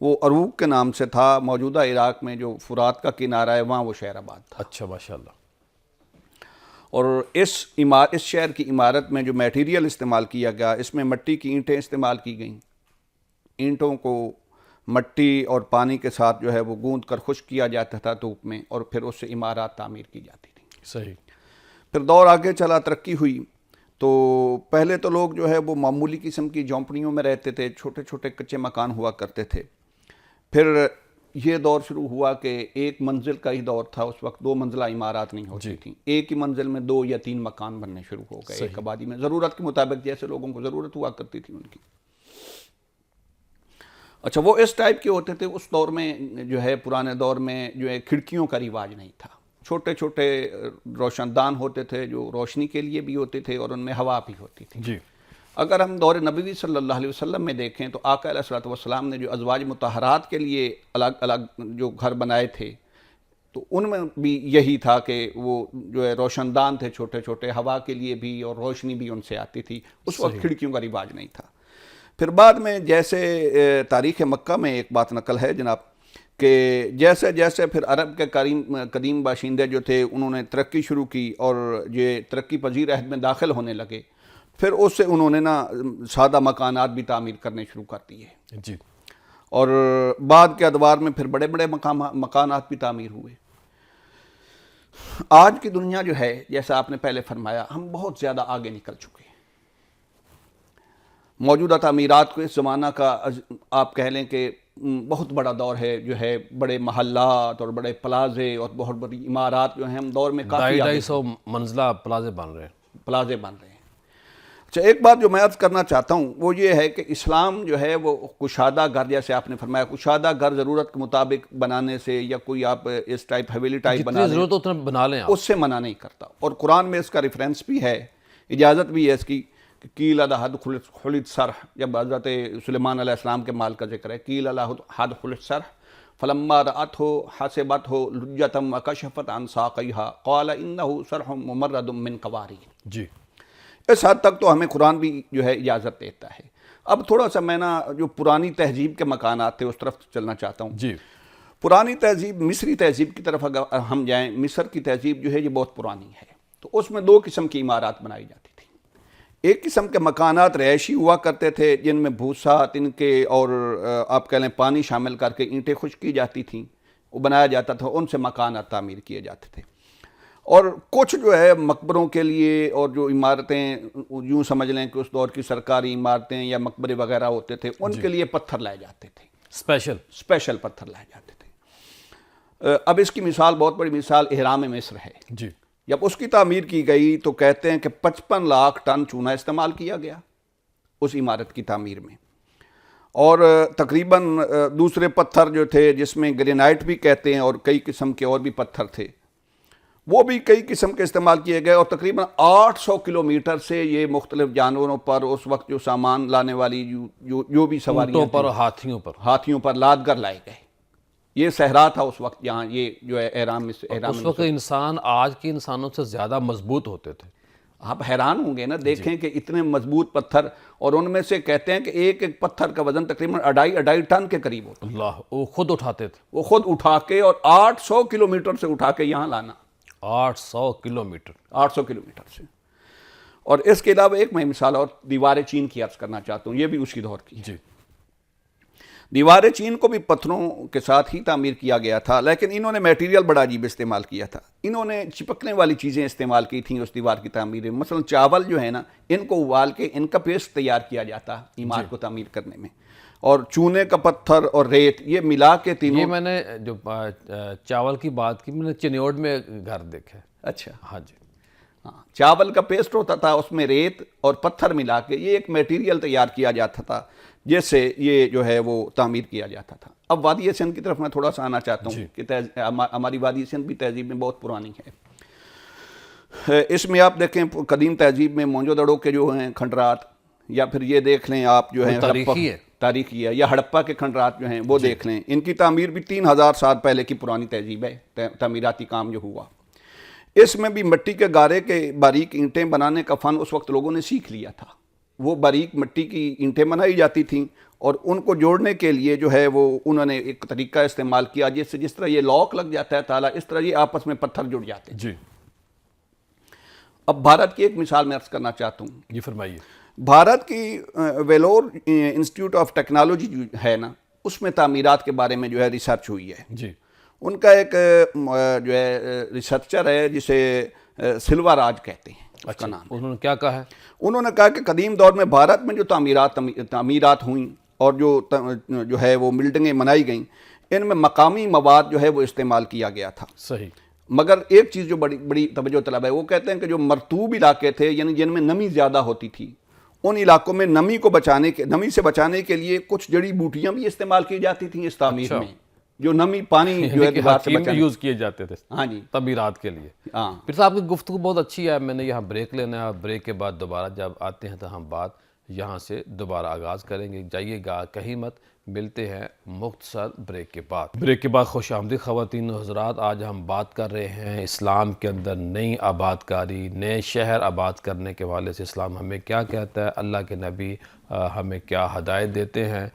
وہ عروق کے نام سے تھا. موجودہ عراق میں جو فرات کا کنارہ ہے وہاں وہ شہر آباد تھا. اچھا، ماشاءاللہ. اور اس شہر کی عمارت میں جو میٹیریل استعمال کیا گیا، اس میں مٹی کی اینٹیں استعمال کی گئیں. اینٹوں کو مٹی اور پانی کے ساتھ جو ہے وہ گوندھ کر خشک کیا جاتا تھا دھوپ میں، اور پھر اس سے عمارات تعمیر کی جاتی تھی. صحیح. پھر دور آگے چلا، ترقی ہوئی، تو پہلے تو لوگ جو ہے وہ معمولی قسم کی جھونپڑیوں میں رہتے تھے، چھوٹے چھوٹے کچے مکان ہوا کرتے تھے. پھر یہ دور شروع ہوا کہ ایک منزل کا ہی دور تھا. اس وقت 2 منزلہ عمارات نہیں ہوتی تھیں، ایک ہی منزل میں 2 یا 3 مکان بننے شروع ہو گئے ایک آبادی میں، ضرورت کے مطابق جیسے لوگوں کو ضرورت ہوا کرتی تھی ان کی. اچھا، وہ اس ٹائپ کے ہوتے تھے. اس دور میں جو ہے پرانے دور میں جو ہے کھڑکیوں کا رواج نہیں تھا. چھوٹے چھوٹے روشن دان ہوتے تھے جو روشنی کے لیے بھی ہوتے تھے اور ان میں ہوا بھی ہوتی تھی. جی. اگر ہم دور نبوی صلی اللہ علیہ وسلم میں دیکھیں تو آقا علیہ الصلوۃ والسلام نے جو ازواج مطہرات کے لیے الگ الگ جو گھر بنائے تھے تو ان میں بھی یہی تھا کہ وہ جو ہے روشن دان تھے چھوٹے چھوٹے، ہوا کے لیے بھی اور روشنی بھی ان سے آتی تھی. اس وقت کھڑکیوں کا رواج نہیں تھا. پھر بعد میں جیسے تاریخ مکہ میں ایک بات نقل ہے جناب کہ جیسے جیسے پھر عرب کے قدیم باشندے جو تھے انہوں نے ترقی شروع کی اور یہ ترقی پذیر عہد میں داخل ہونے لگے، پھر اس سے انہوں نے نا سادہ مکانات بھی تعمیر کرنے شروع کر دیے، جی، اور بعد کے ادوار میں پھر بڑے بڑے مکانات بھی تعمیر ہوئے۔ آج کی دنیا جو ہے جیسا آپ نے پہلے فرمایا، ہم بہت زیادہ آگے نکل چکے ہیں۔ موجودہ تعمیرات کو اس زمانہ کا آپ کہہ لیں کہ بہت بڑا دور ہے، جو ہے بڑے محلات اور بڑے پلازے اور بہت بڑی عمارات جو ہیں ہم دور میں کافی 250 منزلہ پلازے بن رہے ہیں۔ پلازے بن رہے ہیں۔ اچھا، ایک بات جو میں عرض کرنا چاہتا ہوں وہ یہ ہے کہ اسلام جو ہے وہ کشادہ گھر، جیسے آپ نے فرمایا، کشادہ گھر ضرورت کے مطابق بنانے سے یا کوئی آپ اس ٹائپ حویلی ٹائپ بنا جتنی ضرورت اتنا بنا لیں آپ، اس سے منع نہیں کرتا، اور قرآن میں اس کا ریفرنس بھی ہے، اجازت بھی ہے اس کی، کہ قیل حد خلد سرح، جب حضرت سلیمان علیہ السلام کے مال کا ذکر ہے، قیل حد خلد سرح فلما رأته حسبته لجة وكشفت عن ساقيها قال إنه سرح ممرد من قوارير۔ جی، اس حد تک تو ہمیں قرآن بھی جو ہے اجازت دیتا ہے۔ اب تھوڑا سا میں نا جو پرانی تہذیب کے مکانات تھے اس طرف چلنا چاہتا ہوں۔ جی، پرانی تہذیب، مصری تہذیب کی طرف اگر ہم جائیں، مصر کی تہذیب جو ہے یہ بہت پرانی ہے، تو اس میں 2 قسم کی عمارات بنائی جاتی تھی۔ ایک قسم کے مکانات رہائشی ہوا کرتے تھے جن میں بھوسا، تنکے اور آپ کہہ لیں پانی شامل کر کے اینٹیں خشک کی جاتی تھیں، وہ بنایا جاتا تھا، ان سے مکانات تعمیر کیے جاتے تھے۔ اور کچھ جو ہے مقبروں کے لیے اور جو عمارتیں یوں سمجھ لیں کہ اس دور کی سرکاری عمارتیں یا مقبرے وغیرہ ہوتے تھے، ان کے لیے پتھر لائے جاتے تھے، اسپیشل پتھر لائے جاتے تھے۔ اب اس کی مثال، بہت بڑی مثال، اہرام مصر ہے۔ جی، جب اس کی تعمیر کی گئی تو کہتے ہیں کہ 55 لاکھ ٹن چونا استعمال کیا گیا اس عمارت کی تعمیر میں، اور تقریباً دوسرے پتھر جو تھے جس میں گرینائٹ بھی کہتے ہیں اور کئی قسم کے اور بھی پتھر تھے، وہ بھی کئی قسم کے استعمال کیے گئے، اور تقریباً 800 کلومیٹر سے یہ مختلف جانوروں پر اس وقت جو سامان لانے والی جو بھی سواریاں پر اور ہاتھیوں پر لاد کر لائے گئے۔ یہ صحرا تھا اس وقت جہاں یہ جو ہے اہرام اس وقت انسان آج کے انسانوں سے زیادہ مضبوط ہوتے تھے۔ آپ حیران ہوں گے نا، دیکھیں کہ اتنے مضبوط پتھر، اور ان میں سے کہتے ہیں کہ ایک ایک پتھر کا وزن تقریباً 2.5 ٹن کے قریب ہوتا، اللہ، وہ خود اٹھاتے تھے، وہ خود اٹھا کے، اور 800 کلومیٹر سے اٹھا کے یہاں لانا، 800 کلومیٹر 800 کلومیٹر سے۔ اور اس کے علاوہ ایک میں مثال اور دیوار چین کی عرض کرنا چاہتا ہوں، یہ بھی اسی دور کی ہے۔ جی، دیوار چین کو بھی پتھروں کے ساتھ ہی تعمیر کیا گیا تھا، لیکن انہوں نے میٹیریل بڑا عجیب استعمال کیا تھا، انہوں نے چپکنے والی چیزیں استعمال کی تھیں اس دیوار کی تعمیر میں۔ مثلا چاول جو ہے نا، ان کو ابال کے ان کا پیسٹ تیار کیا جاتا عمارت کو تعمیر کرنے میں، اور چونے کا پتھر اور ریت یہ ملا کے تینوں۔ یہ میں نے جو چاول کی بات کی، میں نے چنیوڑ میں گھر دیکھا۔ اچھا، ہاں جی، ہاں، چاول کا پیسٹ ہوتا تھا، اس میں ریت اور پتھر ملا کے یہ ایک میٹیریل تیار کیا جاتا تھا جس سے یہ جو ہے وہ تعمیر کیا جاتا تھا۔ اب وادی سندھ کی طرف میں تھوڑا سا آنا چاہتا ہوں کہ ہماری وادی سندھ بھی تہذیب میں بہت پرانی ہے۔ اس میں آپ دیکھیں قدیم تہذیب میں مونجو دڑو کے جو ہیں کھنڈرات، یا پھر یہ دیکھ لیں آپ جو ہیں تاریخی ہے، یا ہڑپا کے کھنڈرات جو ہیں وہ دیکھ لیں، ان کی تعمیر بھی 3000 سال پہلے کی پرانی تہذیب ہے، تعمیراتی کام جو ہوا۔ اس میں بھی مٹی کے گارے کے باریک اینٹیں بنانے کا فن اس وقت لوگوں نے سیکھ لیا تھا، وہ باریک مٹی کی اینٹیں بنائی جاتی تھیں، اور ان کو جوڑنے کے لیے جو ہے وہ انہوں نے ایک طریقہ استعمال کیا جس طرح یہ لاک لگ جاتا ہے تالا، اس طرح یہ آپس میں پتھر جڑ جاتے ہیں۔ جی، اب بھارت کی ایک مثال میں عرض کرنا چاہتا ہوں۔ یہ فرمائیے۔ بھارت کی ویلور انسٹیٹیوٹ آف ٹیکنالوجی جو ہے نا، اس میں تعمیرات کے بارے میں جو ہے ریسرچ ہوئی ہے۔ جی، ان کا ایک جو ہے ریسرچر ہے جسے سلوا راج کہتے ہیں، اس کا نام۔ انہوں نے کیا کہا ہے؟ انہوں نے کہا کہ قدیم دور میں بھارت میں جو تعمیرات ہوئیں اور جو ہے وہ بلڈنگیں بنائی گئیں، ان میں مقامی مواد جو ہے وہ استعمال کیا گیا تھا۔ صحیح۔ مگر ایک چیز جو بڑی توجہ طلب ہے، وہ کہتے ہیں کہ جو مرطوب علاقے تھے، یعنی جن میں نمی زیادہ ہوتی تھی، ان علاقوں میں نمی سے بچانے کے لیے کچھ جڑی بوٹیاں بھی استعمال کی جاتی تھیں اس تعمیر میں، جو نمی پانی جو ہے دیوار سے بچانے یوز کیے جاتے تھے ہاں جی تعمیرات کے لیے۔ ہاں۔ پھر صاحب کی گفتگو بہت اچھی ہے، میں نے یہاں بریک لینا ہے، بریک کے بعد دوبارہ جب آتے ہیں تو ہم بات یہاں سے دوبارہ آغاز کریں گے، جائیے گا کہیں مت، ملتے ہیں مختصر بریک کے بعد۔ بریک کے بعد خوش آمدید خواتین و حضرات، آج ہم بات کر رہے ہیں اسلام کے اندر نئی آباد کاری، نئے شہر آباد کرنے کے حوالے سے اسلام ہمیں کیا کہتا ہے، اللہ کے نبی ہمیں کیا ہدایت دیتے ہیں۔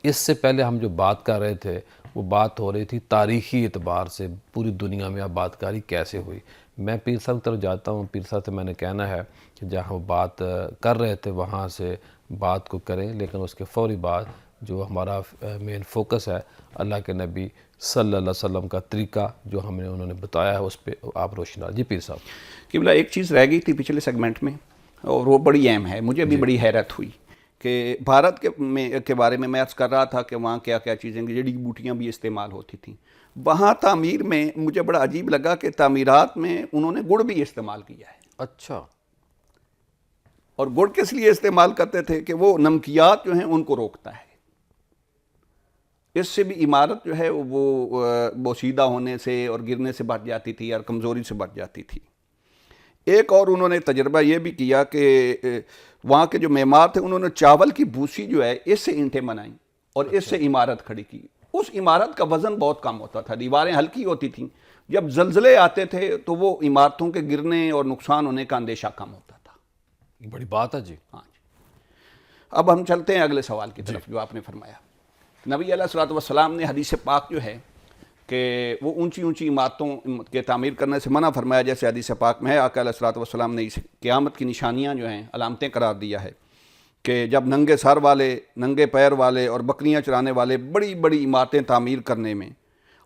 اس سے پہلے ہم جو بات کر رہے تھے وہ بات ہو رہی تھی تاریخی اعتبار سے پوری دنیا میں آباد کاری کیسے ہوئی. میں پیر صاحب کی طرف جاتا ہوں. پیر صاحب سے میں نے کہنا ہے کہ جہاں وہ بات کر رہے تھے وہاں سے بات کو کریں, لیکن اس کے فوری بعد جو ہمارا مین فوکس ہے اللہ کے نبی صلی اللہ علیہ وسلم کا طریقہ جو انہوں نے بتایا ہے اس پہ آپ روشن ڈالیں. جی پیر صاحب. قبلہ ایک چیز رہ گئی تھی پچھلے سیگمنٹ میں اور وہ بڑی اہم ہے, مجھے بھی بڑی حیرت ہوئی کہ بھارت کے بارے میں عرض کر رہا تھا کہ وہاں کیا کیا چیزیں جڑی بوٹیاں بھی استعمال ہوتی تھیں. وہاں تعمیر میں مجھے بڑا عجیب لگا کہ تعمیرات میں انہوں نے گڑ بھی استعمال کیا ہے. اچھا. اور گڑ کس لیے استعمال کرتے تھے کہ وہ نمکیات جو ہیں ان کو روکتا ہے. اس سے بھی عمارت جو ہے وہ بوسیدہ ہونے سے اور گرنے سے بچ جاتی تھی اور کمزوری سے بچ جاتی تھی. ایک اور انہوں نے تجربہ یہ بھی کیا کہ وہاں کے جو معمار تھے انہوں نے چاول کی بھوسی جو ہے اس سے اینٹیں بنائیں اور اس سے عمارت کھڑی کی. اس عمارت کا وزن بہت کم ہوتا تھا, دیواریں ہلکی ہوتی تھیں. جب زلزلے آتے تھے تو وہ عمارتوں کے گرنے اور نقصان ہونے کا اندیشہ کم ہوتا تھا. بڑی بات ہے جی. ہاں جی. اب ہم چلتے ہیں اگلے سوال کی طرف جو آپ نے فرمایا. نبی علیہ الصلوۃ والسلام نے حدیث پاک جو ہے کہ وہ اونچی اونچی عمارتوں کے تعمیر کرنے سے منع فرمایا, جیسے حدیث پاک میں ہے. آقا علیہ الصلوۃ والسلام نے اس قیامت کی نشانیاں جو ہیں علامتیں قرار دیا ہے کہ جب ننگے سر والے, ننگے پیر والے اور بکریاں چرانے والے بڑی بڑی عمارتیں تعمیر کرنے میں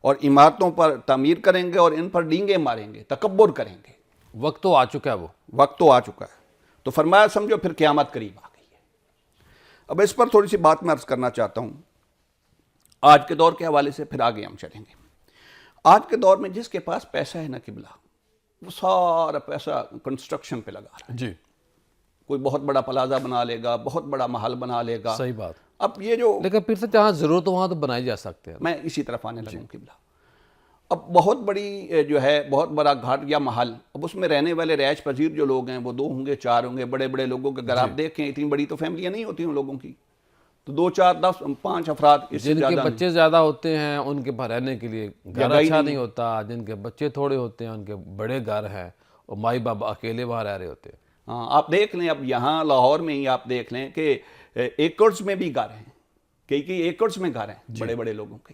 اور عمارتوں پر تعمیر کریں گے اور ان پر ڈینگے ماریں گے, تکبر کریں گے. وقت تو آ چکا ہے, وہ وقت تو آ چکا ہے. تو فرمایا سمجھو پھر قیامت قریب آ گئی ہے. اب اس پر تھوڑی سی بات میں عرض کرنا چاہتا ہوں آج کے دور کے حوالے سے, پھر آگے ہم چلیں گے. آج کے دور میں جس کے پاس پیسہ ہے نا قبلہ, وہ سارا پیسہ کنسٹرکشن پہ لگا رہا ہے. جی. کوئی بہت بڑا پلازا بنا لے گا, بہت بڑا محل بنا لے گا. صحیح بات. اب یہ جو لیکن پھر سے جہاں ضرورت ہو وہاں تو بنائی جا سکتے ہیں. میں اسی طرف آنے لگوں قبلہ. اب بہت بڑی جو ہے بہت بڑا گھر یا محل, اب اس میں رہنے والے رہائش پذیر جو لوگ ہیں وہ 2 ہوں گے 4 ہوں گے. بڑے بڑے لوگوں کے گھر آپ دیکھیں اتنی بڑی تو فیملیاں نہیں ہوتی ان لوگوں کی, تو 2 4 10 5 افراد. اس سے جن کے بچے زیادہ ہوتے ہیں ان کے پاس رہنے کے لیے گھر اچھا نہیں ہوتا. جن کے بچے تھوڑے ہوتے ہیں ان کے بڑے گھر ہیں اور مائی باپ اکیلے وہاں رہ رہے ہوتے ہیں. ہاں آپ دیکھ لیں, اب یہاں لاہور میں ہی آپ دیکھ لیں کہ ایکڑز میں بھی گھر ہیں, کئی ایکڑز میں گھر ہیں بڑے بڑے لوگوں کے.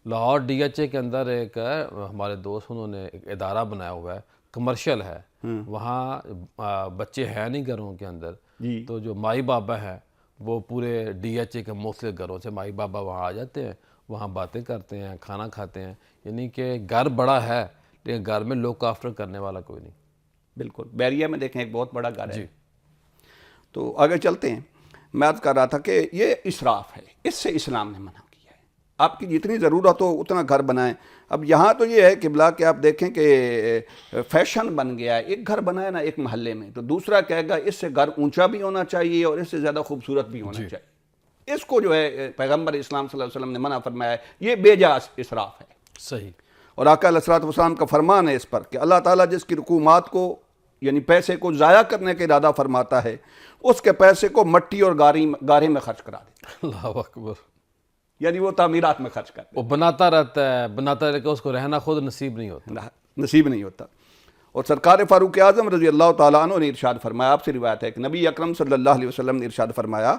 لاہور ڈی ایچ اے کے اندر ایک ہمارے دوست انہوں نے ایک ادارہ بنایا ہوا ہے, کمرشل ہے. وہاں بچے ہیں نہیں گھروں کے اندر, تو جو مائی بابا ہے وہ پورے ڈی ایچ اے کے مختلف گھروں سے مائی بابا وہاں آ جاتے ہیں, وہاں باتیں کرتے ہیں, کھانا کھاتے ہیں. یعنی کہ گھر بڑا ہے لیکن گھر میں لوک آفٹر کرنے والا کوئی نہیں. بالکل. بیریا میں دیکھیں ایک بہت بڑا گھر ہے. تو آگے چلتے ہیں. میں عرض کر رہا تھا کہ یہ اسراف ہے, اس سے اسلام نے منع کیا ہے. آپ کی جتنی ضرورت ہو اتنا گھر بنائیں. اب یہاں تو یہ ہے قبلہ کہ آپ دیکھیں کہ فیشن بن گیا ہے, ایک گھر بنایا نا ایک محلے میں تو دوسرا کہے گا اس سے گھر اونچا بھی ہونا چاہیے اور اس سے زیادہ خوبصورت بھی ہونا چاہیے. اس کو جو ہے پیغمبر اسلام صلی اللہ علیہ وسلم نے منع فرمایا ہے. یہ بے جا اسراف ہے. صحیح. اور آقا علیہ الصلوۃ والسلام کا فرمان ہے اس پر کہ اللہ تعالیٰ جس کی رقومات کو یعنی پیسے کو ضائع کرنے کا ارادہ فرماتا ہے اس کے پیسے کو مٹی اور گارے میں خرچ کرا دیتا ہے. اللہ اکبر. یعنی وہ تعمیرات میں خرچ کرتا ہے. وہ بناتا رہتا ہے, بناتا رہتا ہے, اس کو رہنا خود نصیب نہیں ہوتا. نصیب نہیں ہوتا. اور سرکار فاروق اعظم رضی اللہ تعالیٰ عنہ نے ارشاد فرمایا, آپ سے روایت ہے کہ نبی اکرم صلی اللہ علیہ وسلم نے ارشاد فرمایا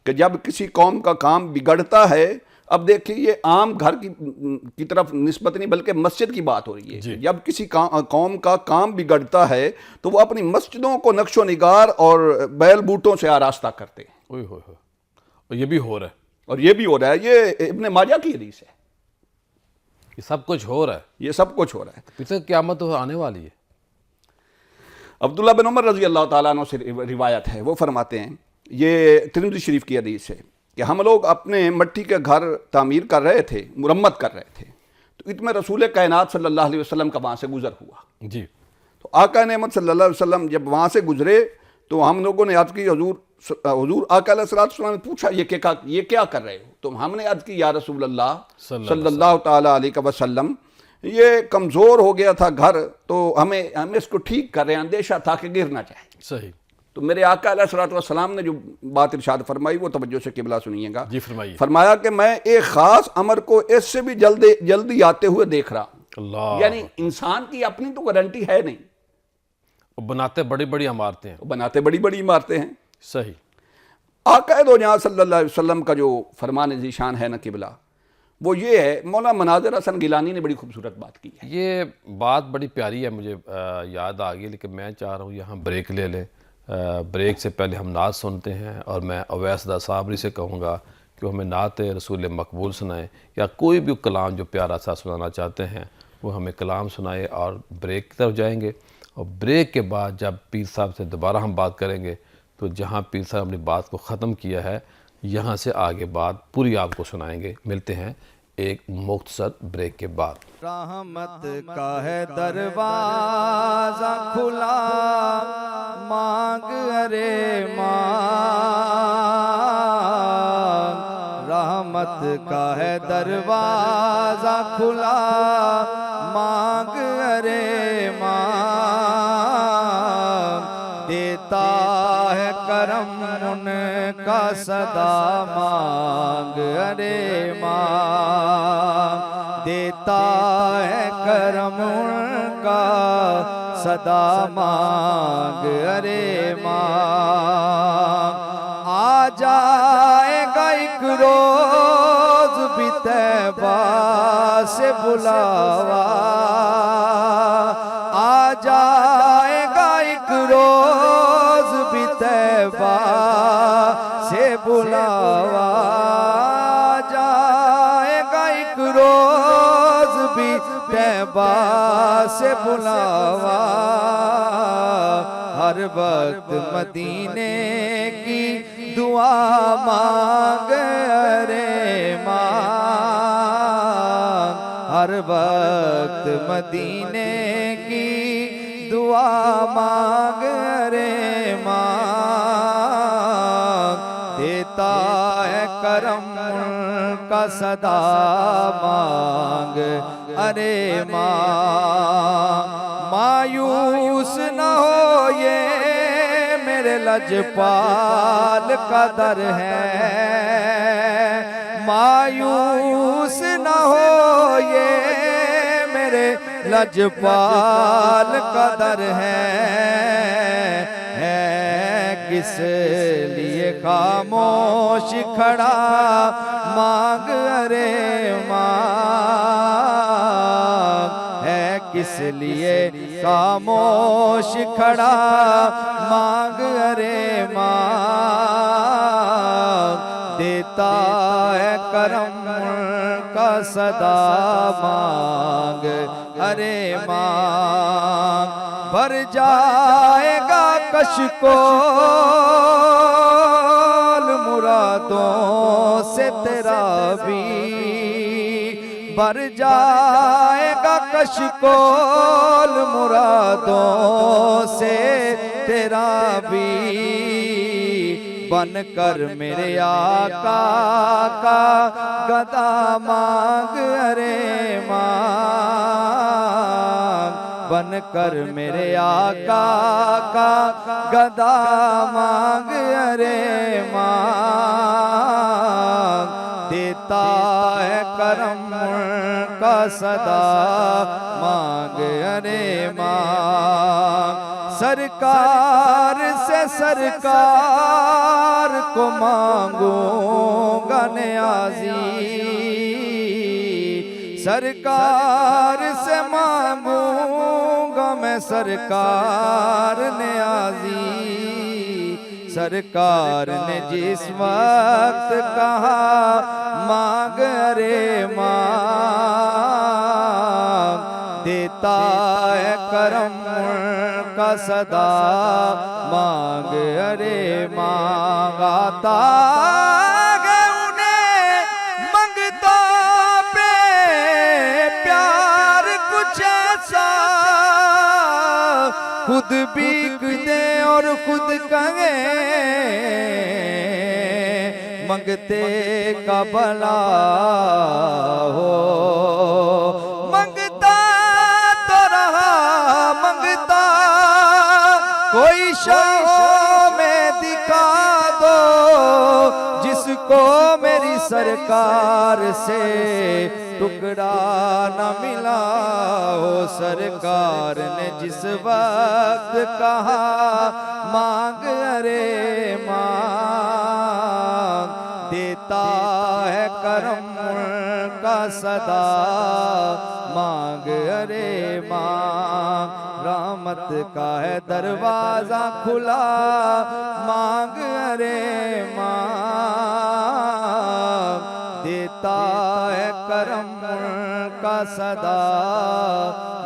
کہ جب کسی قوم کا کام بگڑتا ہے, اب دیکھیں یہ عام گھر کی طرف نسبت نہیں بلکہ مسجد کی بات ہو رہی ہے. جب کسی قوم کا کام بگڑتا ہے تو وہ اپنی مسجدوں کو نقش و نگار اور بیل بوٹوں سے آراستہ کرتے ہیں. اوہ ہوئے ہوئے. اور یہ بھی ہو رہا ہے. اور یہ بھی ہو رہا ہے. یہ ابن ماجہ کی حدیث ہے. یہ سب کچھ ہو رہا ہے. یہ سب کچھ ہو رہا ہے. پھر قیامت تو آنے والی ہے. عبداللہ بن عمر رضی اللہ تعالیٰ عنہ سے روایت ہے, وہ فرماتے ہیں, یہ ترمذی شریف کی حدیث ہے کہ ہم لوگ اپنے مٹی کے گھر تعمیر کر رہے تھے, مرمت کر رہے تھے, تو اتنے رسول کائنات صلی اللہ علیہ وسلم کا وہاں سے گزر ہوا. جی. تو آقا نعمت صلی اللہ علیہ وسلم جب وہاں سے گزرے تو ہم لوگوں نے عرض کی حضور آقا علیہ السلام نے پوچھا یہ کیا کر رہے ہو؟ تو ہم نے عرض کی یا رسول اللہ صلی اللہ تعالیٰ علیہ وسلم, یہ کمزور ہو گیا تھا گھر تو ہمیں اس کو ٹھیک کر رہے ہیں, اندیشہ تھا کہ گر نہ جائے. صحیح. تو میرے آقا علیہ الصلوۃ والسلام نے جو بات ارشاد فرمائی وہ توجہ سے قبلہ سنیے گا. جی فرمائیے. فرمایا کہ میں ایک خاص امر کو اس سے بھی جلدی آتے ہوئے دیکھ رہا ہوں. اللہ. یعنی انسان کی اپنی تو گارنٹی ہے نہیں. وہ بناتے بڑی بڑی عمارتیں ہیں. بناتے بڑی بڑی عمارتیں ہیں. صحیح. آقا دو جہاں صلی اللہ علیہ وسلم کا جو فرمان ذی شان ہے نا قبلہ, وہ یہ ہے، مولانا مناظر حسن گیلانی نے بڑی خوبصورت بات کی ہے. یہ بات بڑی پیاری ہے، مجھے یاد آ گئی، لیکن میں چاہ رہا ہوں یہاں بریک لے لیں. بریک سے پہلے ہم نعت سنتے ہیں، اور میں اویس دا صابری سے کہوں گا کہ وہ ہمیں نعت رسول مقبول سنائیں، یا کوئی بھی کلام جو پیارا سا سنانا چاہتے ہیں وہ ہمیں کلام سنائے. اور بریک کی طرف جائیں گے، اور بریک کے بعد جب پیر صاحب سے دوبارہ ہم بات کریں گے تو جہاں پیر صاحب اپنی بات کو ختم کیا ہے یہاں سے آگے بات پوری آپ کو سنائیں گے. ملتے ہیں ایک مختصر بریک کے بعد. رحمت کا ہے دروازہ کھلا، مانگ ارے مانگ. رحمت کا ہے دروازہ کھلا، مانگ ارے مانگ. دیتا ہے کرم ان کا صدا، مانگ ارے مانگ. دیتا ہے کرم ان کا صدا، مانگ ارے مانگ. آ جائے گا ایک روز بھی طیبہ سے بلاوا، آ جائے گا ایک روز بھی طیبہ سے بلاوا، آ جائے گا ایک روز بھی طیبہ سے بلاوا. ہر وقت مدینے کی دعا مانگ ارے مانگ. ہر وقت مدینے کی دعا مانگ ارے مانگ. دیتا ہے کرم کا صدا، مانگ ارے مانگ. مایوس نہ ہو یہ میرے لجپال کا در ہے، مایوس نہ ہو یہ میرے لجپال کا در ہے. کس لیے خاموش کھڑا، مانگ ارے مانگ. ہے کس لیے خاموش کھڑا، مانگ ارے مانگ. دیتا ہے کرم کا صدا، مانگ ارے مانگ. بھر جائے گا کشکول مرادوں سے تیرا بھی، بھر جائے گا کشکول مرادوں سے تیرا بھی. بن کر میرے آقا کا گدا، مانگ ارے مانگ. بن کر میرے آقا کا گدا، مانگ ارے مانگ. دیتا ہے کرم کا صدا، مانگ ارے مانگ. سرکار سے سرکار کو مانگوں گا نیازی، سرکار سے مانگوں گا میں سرکار نیازی. سرکار نے جس وقت کہا مانگ ارے مانگ، دیتا ہے کرم کا صدا، مانگ ارے مانگ. آتا ہے انہیں منگتا پہ پیار کچھ ایسا، خود بھیک دے اور خود کہیں منگتے کا بھلا ہو. منگتا تو رہا منگتا، کوئی شو میں دکھا دو جس کو میری سرکار سے ٹکڑا نہ ملا ہو. سرکار نے جس وقت کہا مانگ ارے مانگ، دیتا ہے کرم کا صدا مانگ ارے مانگ، رحمت کا ہے دروازہ کھلا مانگ ارے مانگ، دیتا ہے کرم کا صدا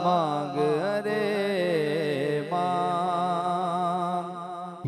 مانگ ارے مانگ۔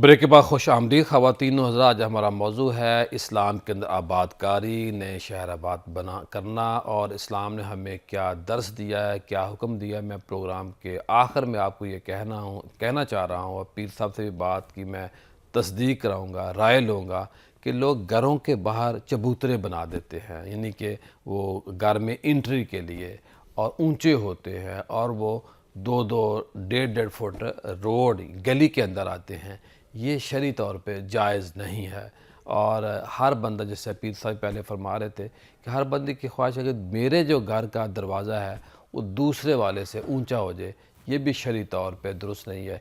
بریک کے بعد خوش آمدید خواتین و حضرات، آج ہمارا موضوع ہے اسلام کے اندر آباد کاری، نئے شہر آباد بنا کرنا، اور اسلام نے ہمیں کیا درس دیا ہے، کیا حکم دیا ہے۔ میں پروگرام کے آخر میں آپ کو یہ کہنا چاہ رہا ہوں، اور پیر صاحب سے بھی بات کی میں تصدیق کراؤں گا، رائے لوں گا کہ لوگ گھروں کے باہر چبوترے بنا دیتے ہیں، یعنی کہ وہ گھر میں انٹری کے لیے، اور اونچے ہوتے ہیں، اور وہ 2-2 1.5 فٹ روڈ گلی کے اندر آتے ہیں۔ یہ شرعی طور پہ جائز نہیں ہے، اور ہر بندہ، جیسے پیر صاحب پہلے فرما رہے تھے کہ ہر بندے کی خواہش ہے کہ میرے جو گھر کا دروازہ ہے وہ دوسرے والے سے اونچا ہو جائے، یہ بھی شرعی طور پہ درست نہیں ہے۔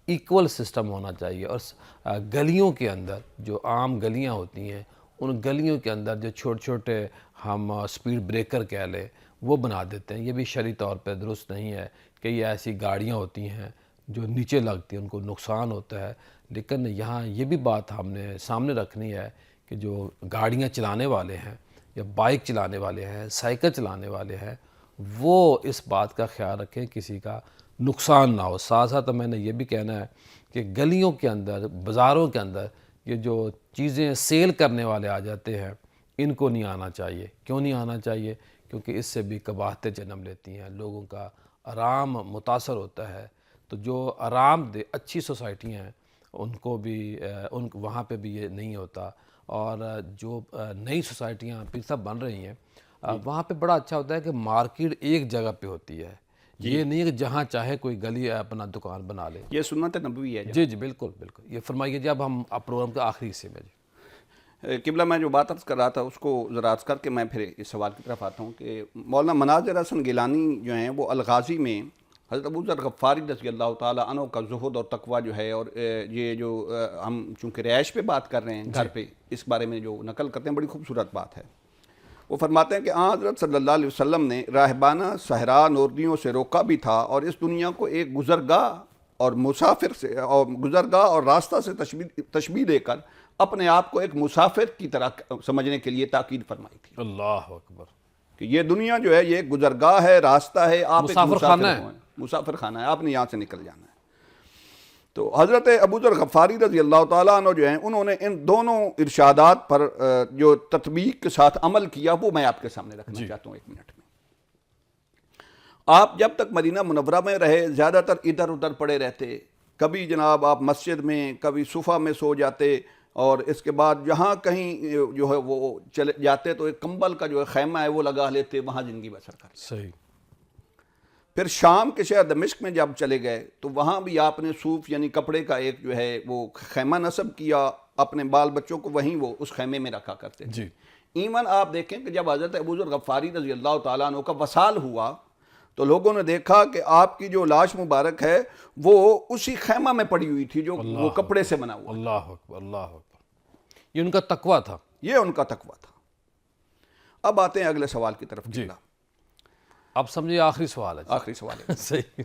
ایکول سسٹم ہونا چاہیے، اور گلیوں کے اندر جو عام گلیاں ہوتی ہیں، ان گلیوں کے اندر جو چھوٹے چھوٹے ہم سپیڈ بریکر کہہ لیں وہ بنا دیتے ہیں، یہ بھی شرعی طور پہ درست نہیں ہے۔ کہ یہ ایسی گاڑیاں ہوتی ہیں جو نیچے لگتی ہیں، ان کو نقصان ہوتا ہے، لیکن یہاں یہ بھی بات ہم نے سامنے رکھنی ہے کہ جو گاڑیاں چلانے والے ہیں، یا بائک چلانے والے ہیں، سائیکل چلانے والے ہیں، وہ اس بات کا خیال رکھیں کسی کا نقصان نہ ہو۔ ساتھ ساتھ میں نے یہ بھی کہنا ہے کہ گلیوں کے اندر، بازاروں کے اندر یہ جو چیزیں سیل کرنے والے آ جاتے ہیں، ان کو نہیں آنا چاہیے۔ کیوں نہیں آنا چاہیے؟ کیونکہ اس سے بھی قباحتیں جنم لیتی ہیں، لوگوں کا آرام متاثر ہوتا ہے۔ تو جو آرام دہ اچھی سوسائٹیاں ہیں، ان کو بھی وہاں پہ بھی یہ نہیں ہوتا، اور جو نئی سوسائٹیاں پھر سب بن رہی ہیں، وہاں پہ بڑا اچھا ہوتا ہے کہ مارکیٹ ایک جگہ پہ ہوتی ہے، یہ نہیں ہے کہ جہاں چاہے کوئی گلی اپنا دکان بنا لے۔ یہ سنت نبوی ہے جی جی بالکل بالکل، یہ فرمائیے جی۔ اب ہم پروگرام کے آخری حصے میں جی قبلہ میں جو بات عرض کر رہا تھا اس کو ذرا عرض کر کے میں پھر اس سوال کی طرف آتا ہوں کہ مولانا مناظر حسن گیلانی جو ہیں وہ الغازی میں حضرت ابوذر غفاری رضی اللہ تعالیٰ عنہ کا زہد اور تقویٰ جو ہے، اور یہ جو ہم چونکہ رہائش پہ بات کر رہے ہیں، گھر پہ، اس بارے میں جو نقل کرتے ہیں بڑی خوبصورت بات ہے۔ وہ فرماتے ہیں کہ حضرت صلی اللہ علیہ وسلم نے راہبانہ صحرا نوردیوں سے روکا بھی تھا، اور اس دنیا کو ایک گزرگاہ اور مسافر سے، اور گزرگاہ اور راستہ سے تشبیہ دے کر اپنے آپ کو ایک مسافر کی طرح سمجھنے کے لیے تاکید فرمائی تھی۔ اللہ اکبر۔ کہ یہ دنیا جو ہے یہ ایک گزرگاہ ہے، راستہ ہے، آپ ایک مسافر خانہ ہے، مسافر خانہ ہے، آپ نے یہاں سے نکل جانا ہے۔ تو حضرت ابوذر غفاری رضی اللہ تعالیٰ عنہ جو ہیں، انہوں نے ان دونوں ارشادات پر جو تطبیق کے ساتھ عمل کیا، وہ میں آپ کے سامنے رکھنا چاہتا ہوں 1 منٹ میں۔ آپ جب تک مدینہ منورہ میں رہے، زیادہ تر ادھر ادھر پڑے رہتے، کبھی جناب آپ مسجد میں، کبھی صفہ میں سو جاتے، اور اس کے بعد جہاں کہیں جو ہے وہ چلے جاتے تو ایک کمبل کا جو ہے خیمہ ہے وہ لگا لیتے، وہاں زندگی بسر کرتے۔ صحیح۔ پھر شام کے شہر دمشق میں جب چلے گئے تو وہاں بھی آپ نے صوف یعنی کپڑے کا ایک جو ہے وہ خیمہ نصب کیا، اپنے بال بچوں کو وہیں وہ اس خیمے میں رکھا کرتے تھے۔ جی۔ ایون آپ دیکھیں کہ جب حضرت ابوذر غفاری رضی اللہ تعالیٰ عنہ کا وصال ہوا تو لوگوں نے دیکھا کہ آپ کی جو لاش مبارک ہے وہ اسی خیمہ میں پڑی ہوئی تھی جو وہ کپڑے سے بنا ہوا۔ اللہ اکبر، اللہ اکبر۔ یہ ان کا تقویٰ تھا، یہ ان کا تقویٰ تھا۔ اب آتے ہیں اگلے سوال کی طرف۔ جی اب سمجھے آخری سوال ہے جی۔ آخری سوال ہے۔ صحیح۔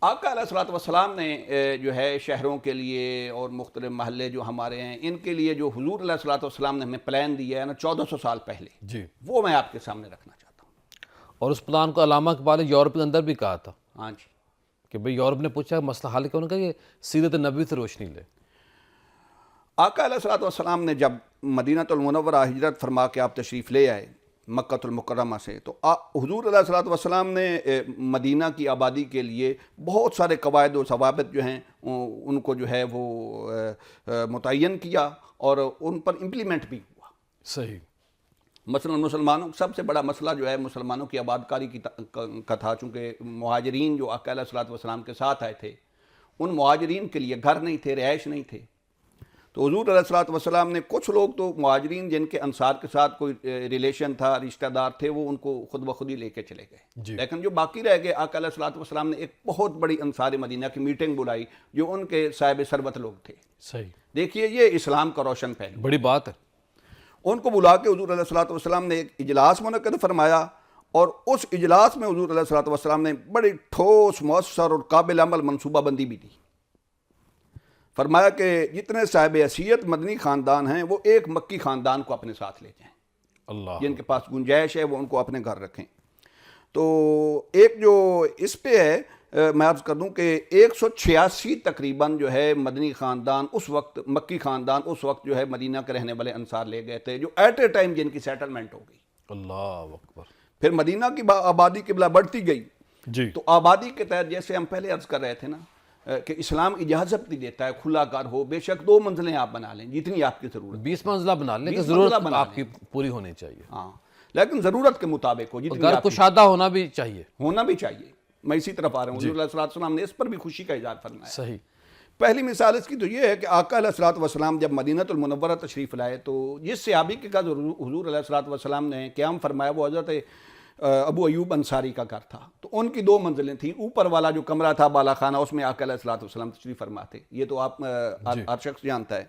آقا علیہ الصلوۃ والسلام نے جو ہے شہروں کے لیے اور مختلف محلے جو ہمارے ہیں ان کے لیے جو حضور علیہ الصلوۃ والسلام نے ہمیں پلان دیا ہے نا 1400 سال پہلے، جی، وہ میں آپ کے سامنے رکھنا چاہتا ہوں۔ اور اس پلان کو علامہ اقبال نے یورپ کے اندر بھی کہا تھا ہاں جی، کہ بھئی یورپ نے پوچھا مسئلہ حل کیا، انہوں نے کہا یہ سیرت نبوی سے روشنی لے۔ آقا علیہ الصلوۃ والسلام نے جب مدینہ المنورہ ہجرت فرما کے آپ تشریف لے آئے مکہ المکرمہ سے، تو حضور علیہ الصلوۃ والسلام نے مدینہ کی آبادی کے لیے بہت سارے قواعد و ضوابط جو ہیں ان کو جو ہے وہ متعین کیا اور ان پر امپلیمنٹ بھی ہوا۔ صحیح۔ مثلا مسلمانوں سب سے بڑا مسئلہ جو ہے مسلمانوں کی آباد کاری کا تھا، چونکہ مہاجرین جو آقا علیہ الصلوۃ والسلام کے ساتھ آئے تھے ان مہاجرین کے لیے گھر نہیں تھے، رہائش نہیں تھے، تو حضور علیہ الصلوۃ والسلام نے کچھ لوگ تو مہاجرین جن کے انصار کے ساتھ کوئی ریلیشن تھا، رشتہ دار تھے، وہ ان کو خود بخود ہی لے کے چلے گئے، لیکن جو باقی رہ گئے آقا علیہ الصلوۃ والسلام نے ایک بہت بڑی انصار مدینہ کی میٹنگ بلائی جو ان کے صاحب ثروت لوگ تھے۔ صحیح۔ دیکھیے یہ اسلام کا روشن پہلو، بڑی بات ہے۔ ان کو بلا کے حضور علیہ الصلوۃ والسلام نے ایک اجلاس منعقد فرمایا اور اس اجلاس میں حضور علیہ الصلوۃ والسلام نے بڑی ٹھوس مؤثر اور قابل عمل منصوبہ بندی بھی دی. فرمایا کہ جتنے صاحب حیثیت مدنی خاندان ہیں وہ ایک مکی خاندان کو اپنے ساتھ لے جائیں, اللہ جن کے پاس گنجائش ہے وہ ان کو اپنے گھر رکھیں. تو ایک جو اس پہ ہے میں عرض کر دوں کہ 186 تقریباً جو ہے مدنی خاندان اس وقت, مکی خاندان اس وقت جو ہے مدینہ کے رہنے والے انصار لے گئے تھے, جو ایٹ اے ٹائم جن کی سیٹلمنٹ ہو گئی. اللہ اکبر. پھر مدینہ کی آبادی قبلہ بڑھتی گئی. جی تو آبادی کے تحت جیسے ہم پہلے عرض کر رہے تھے نا کہ اسلام اجازت نہیں دیتا ہے, کھلا گھر ہو, بے شک 2 منزلیں آپ بنا لیں جتنی آپ کی ضرورت. 20 منزلہ بنا لیں کہ 20 ضرورت منزلہ بنا آپ کی پوری ہونی چاہیے, ہاں, لیکن ضرورت کے مطابق ہو, جتنی گھر آپ کی کشادہ ہونا بھی چاہیے. ہونا بھی چاہیے. میں اسی طرف آ رہا ہوں. حضور علیہ الصلوۃ والسلام نے اس پر بھی خوشی کا اظہار فرمایا. صحیح. پہلی مثال اس کی تو یہ ہے کہ آقا علیہ الصلوۃ والسلام جب مدینہ المنورہ تشریف لائے تو جس صحابی کے گھر حضور علیہ الصلوۃ والسلام نے قیام فرمایا وہ حضرت ابو ایوب انصاری کا گھر تھا. تو ان کی 2 منزلیں تھیں. اوپر والا جو کمرہ تھا بالا خانہ, اس میں آقا علیہ الصلوۃ والسلام تشریف فرما تھے. یہ تو آپ ہر شخص جانتا ہے.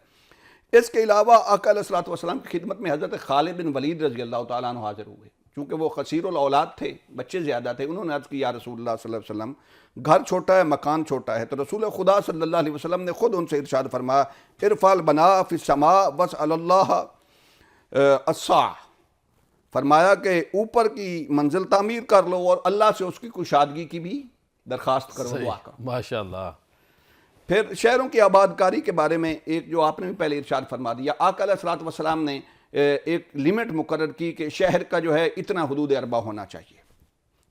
اس کے علاوہ آقا علیہ الصلوۃ والسلام کی خدمت میں حضرت خالد بن ولید رضی اللہ تعالیٰ عنہ حاضر ہوئے. چونکہ وہ قصیر الاولاد تھے, بچے زیادہ تھے, انہوں نے عرض کی یا رسول اللہ صلی اللہ علیہ وسلم گھر چھوٹا ہے, مکان چھوٹا ہے. تو رسول خدا صلی اللہ علیہ وسلم نے خود ان سے ارشاد فرمایا ارفع البناء فی السماء واسأل اللہ السعة. فرمایا کہ اوپر کی منزل تعمیر کر لو اور اللہ سے اس کی کشادگی کی بھی درخواست کرو, دعا کرو. ماشاء اللہ. پھر شہروں کی آباد کاری کے بارے میں ایک جو آپ نے بھی پہلے ارشاد فرما دیا, آقا علیہ الصلوۃ والسلام نے ایک لمٹ مقرر کی کہ شہر کا جو ہے اتنا حدود اربع ہونا چاہیے.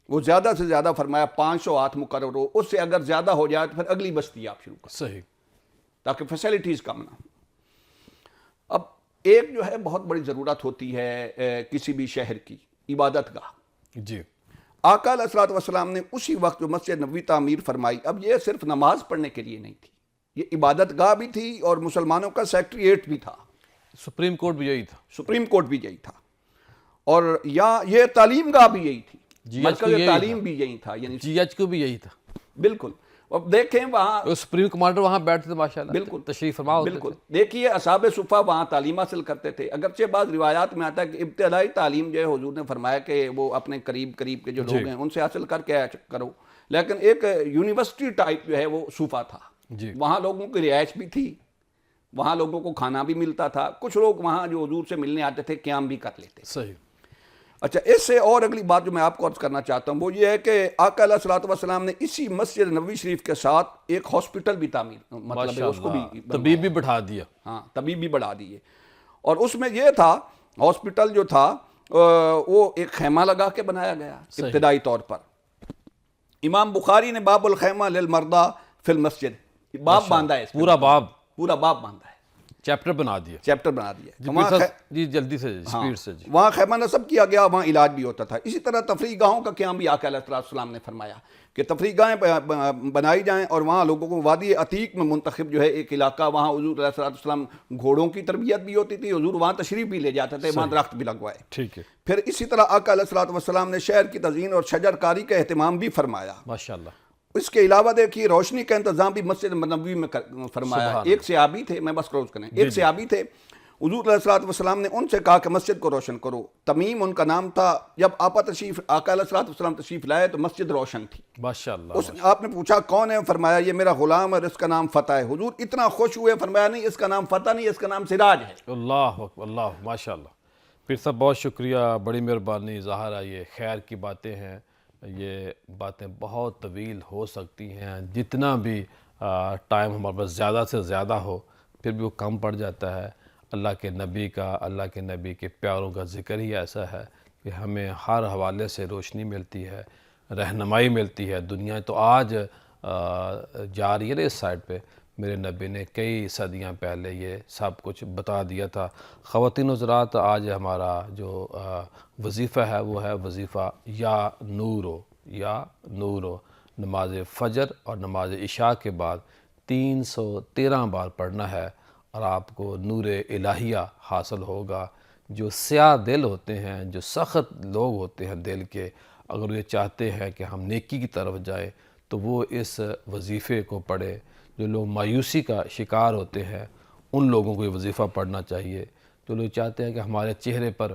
وہ زیادہ سے زیادہ فرمایا 500 ہاتھ مقرر ہو, اس سے اگر زیادہ ہو جائے تو پھر اگلی بستی آپ شروع کریں صحیح. تاکہ فیسلٹیز کم نہ ہوں. اب ایک جو ہے بہت بڑی ضرورت ہوتی ہے کسی بھی شہر کی, عبادت گاہ. جی آقا علیہ الصلوۃ والسلام نے اسی وقت جو مسجد نبوی تعمیر فرمائی, اب یہ صرف نماز پڑھنے کے لیے نہیں تھی, یہ عبادت گاہ بھی تھی اور مسلمانوں کا سیکٹریٹ بھی تھا. سپریم کورٹ بھی یہی تھا. سپریم کورٹ بھی یہی تھا. اور یہ تعلیم گاہ بھی یہی تھی, مرکز تعلیم بھی یہی تھا, یعنی جی ایچ کو بھی یہی تھا. بالکل. اب دیکھیں وہاں سپریم کمانڈر وہاں بیٹھتے تھے ماشاءاللہ, بالکل تشریف فرما ہوتے بالکل. دیکھیے اصحاب صفہ وہاں تعلیم حاصل کرتے تھے. اگرچہ بعض روایات میں آتا ہے کہ ابتدائی تعلیم جو ہے حضور نے فرمایا کہ وہ اپنے قریب کے جو لوگ ہیں ان سے حاصل کر کے کرو, لیکن ایک یونیورسٹی ٹائپ جو ہے وہ صوفہ تھا. وہاں لوگوں کی رہائش بھی تھی, وہاں لوگوں کو کھانا بھی ملتا تھا, کچھ لوگ وہاں جو حضور سے ملنے آتے تھے قیام بھی کر لیتے. صحیح. اچھا, اس سے اور اگلی بات جو میں آپ کو عرض کرنا چاہتا ہوں وہ یہ ہے کہ آقا علیہ الصلوۃ والسلام نے اسی مسجد نبوی شریف کے ساتھ ایک ہاسپٹل بھی تعمیر, مطلب ہے اس کو بھی طبیب بھی بٹھا دیا. ہاں, طبیب بھی بڑھا دیے. اور اس میں یہ تھا, ہاسپٹل جو تھا وہ ایک خیمہ لگا کے بنایا گیا ابتدائی طور پر. امام بخاری نے باب الخیمہ للمرضى فی المسجد باب باندھا ہے, پورا باب باندھا ہے, چیپٹر بنا دیا. جی جلدی سے سپیڈ سے. جی وہاں خیمہ نصب کیا گیا, وہاں علاج بھی ہوتا تھا. اسی طرح تفریح گاہوں کا قیام بھی آقا علیہ السلام نے فرمایا کہ تفریح گاہیں بنائی جائیں اور وہاں لوگوں کو وادی عتیق میں منتخب جو ہے ایک علاقہ, وہاں حضور علیہ السلام گھوڑوں کی تربیت بھی ہوتی تھی, حضور وہاں تشریف بھی لے جاتے تھے, وہاں درخت بھی لگوائے. ٹھیک ہے. پھر اسی طرح آقا علیہ السلام نے شہر کی تزئین اور شجر کاری کا اہتمام بھی فرمایا. ماشاءاللہ. اس کے علاوہ دیکھیے روشنی کا انتظام بھی مسجد نبوی میں فرمایا. ایک صحابی تھے, میں بس کلوز کریں, ایک صحابی تھے, حضور علیہ الصلوۃ والسلام نے ان سے کہا کہ مسجد کو روشن کرو. تمیم ان کا نام تھا. جب آقا علیہ الصلوۃ والسلام تشریف لائے تو مسجد روشن تھی. ماشاءاللہ. آپ نے پوچھا کون ہے, فرمایا یہ میرا غلام ہے, اس کا نام فتح ہے. حضور اتنا خوش ہوئے, فرمایا نہیں اس کا نام فتح نہیں, اس کا نام سراج ہے. اللہ اکبر, اللہ ماشاءاللہ. پھر صاحب بہت شکریہ, بڑی مہربانی. ظاہر ہے یہ خیر کی باتیں ہیں, یہ باتیں بہت طویل ہو سکتی ہیں, جتنا بھی ٹائم ہمارے پاس زیادہ سے زیادہ ہو پھر بھی وہ کم پڑ جاتا ہے. اللہ کے نبی کے پیاروں کا ذکر ہی ایسا ہے کہ ہمیں ہر حوالے سے روشنی ملتی ہے, رہنمائی ملتی ہے. دنیا تو آج جا رہی ہے نا اس سائڈ پہ, میرے نبی نے کئی صدیاں پہلے یہ سب کچھ بتا دیا تھا. خواتین حضرات, آج ہمارا جو وظیفہ ہے وہ ہے وظیفہ یا نور ہو. نماز فجر اور نماز عشاء کے بعد 313 بار پڑھنا ہے اور آپ کو نور الہیہ حاصل ہوگا. جو سیاہ دل ہوتے ہیں, جو سخت لوگ ہوتے ہیں دل کے, اگر یہ چاہتے ہیں کہ ہم نیکی کی طرف جائیں تو وہ اس وظیفے کو پڑھے. جو لوگ مایوسی کا شکار ہوتے ہیں ان لوگوں کو یہ وظیفہ پڑھنا چاہیے. جو لوگ چاہتے ہیں کہ ہمارے چہرے پر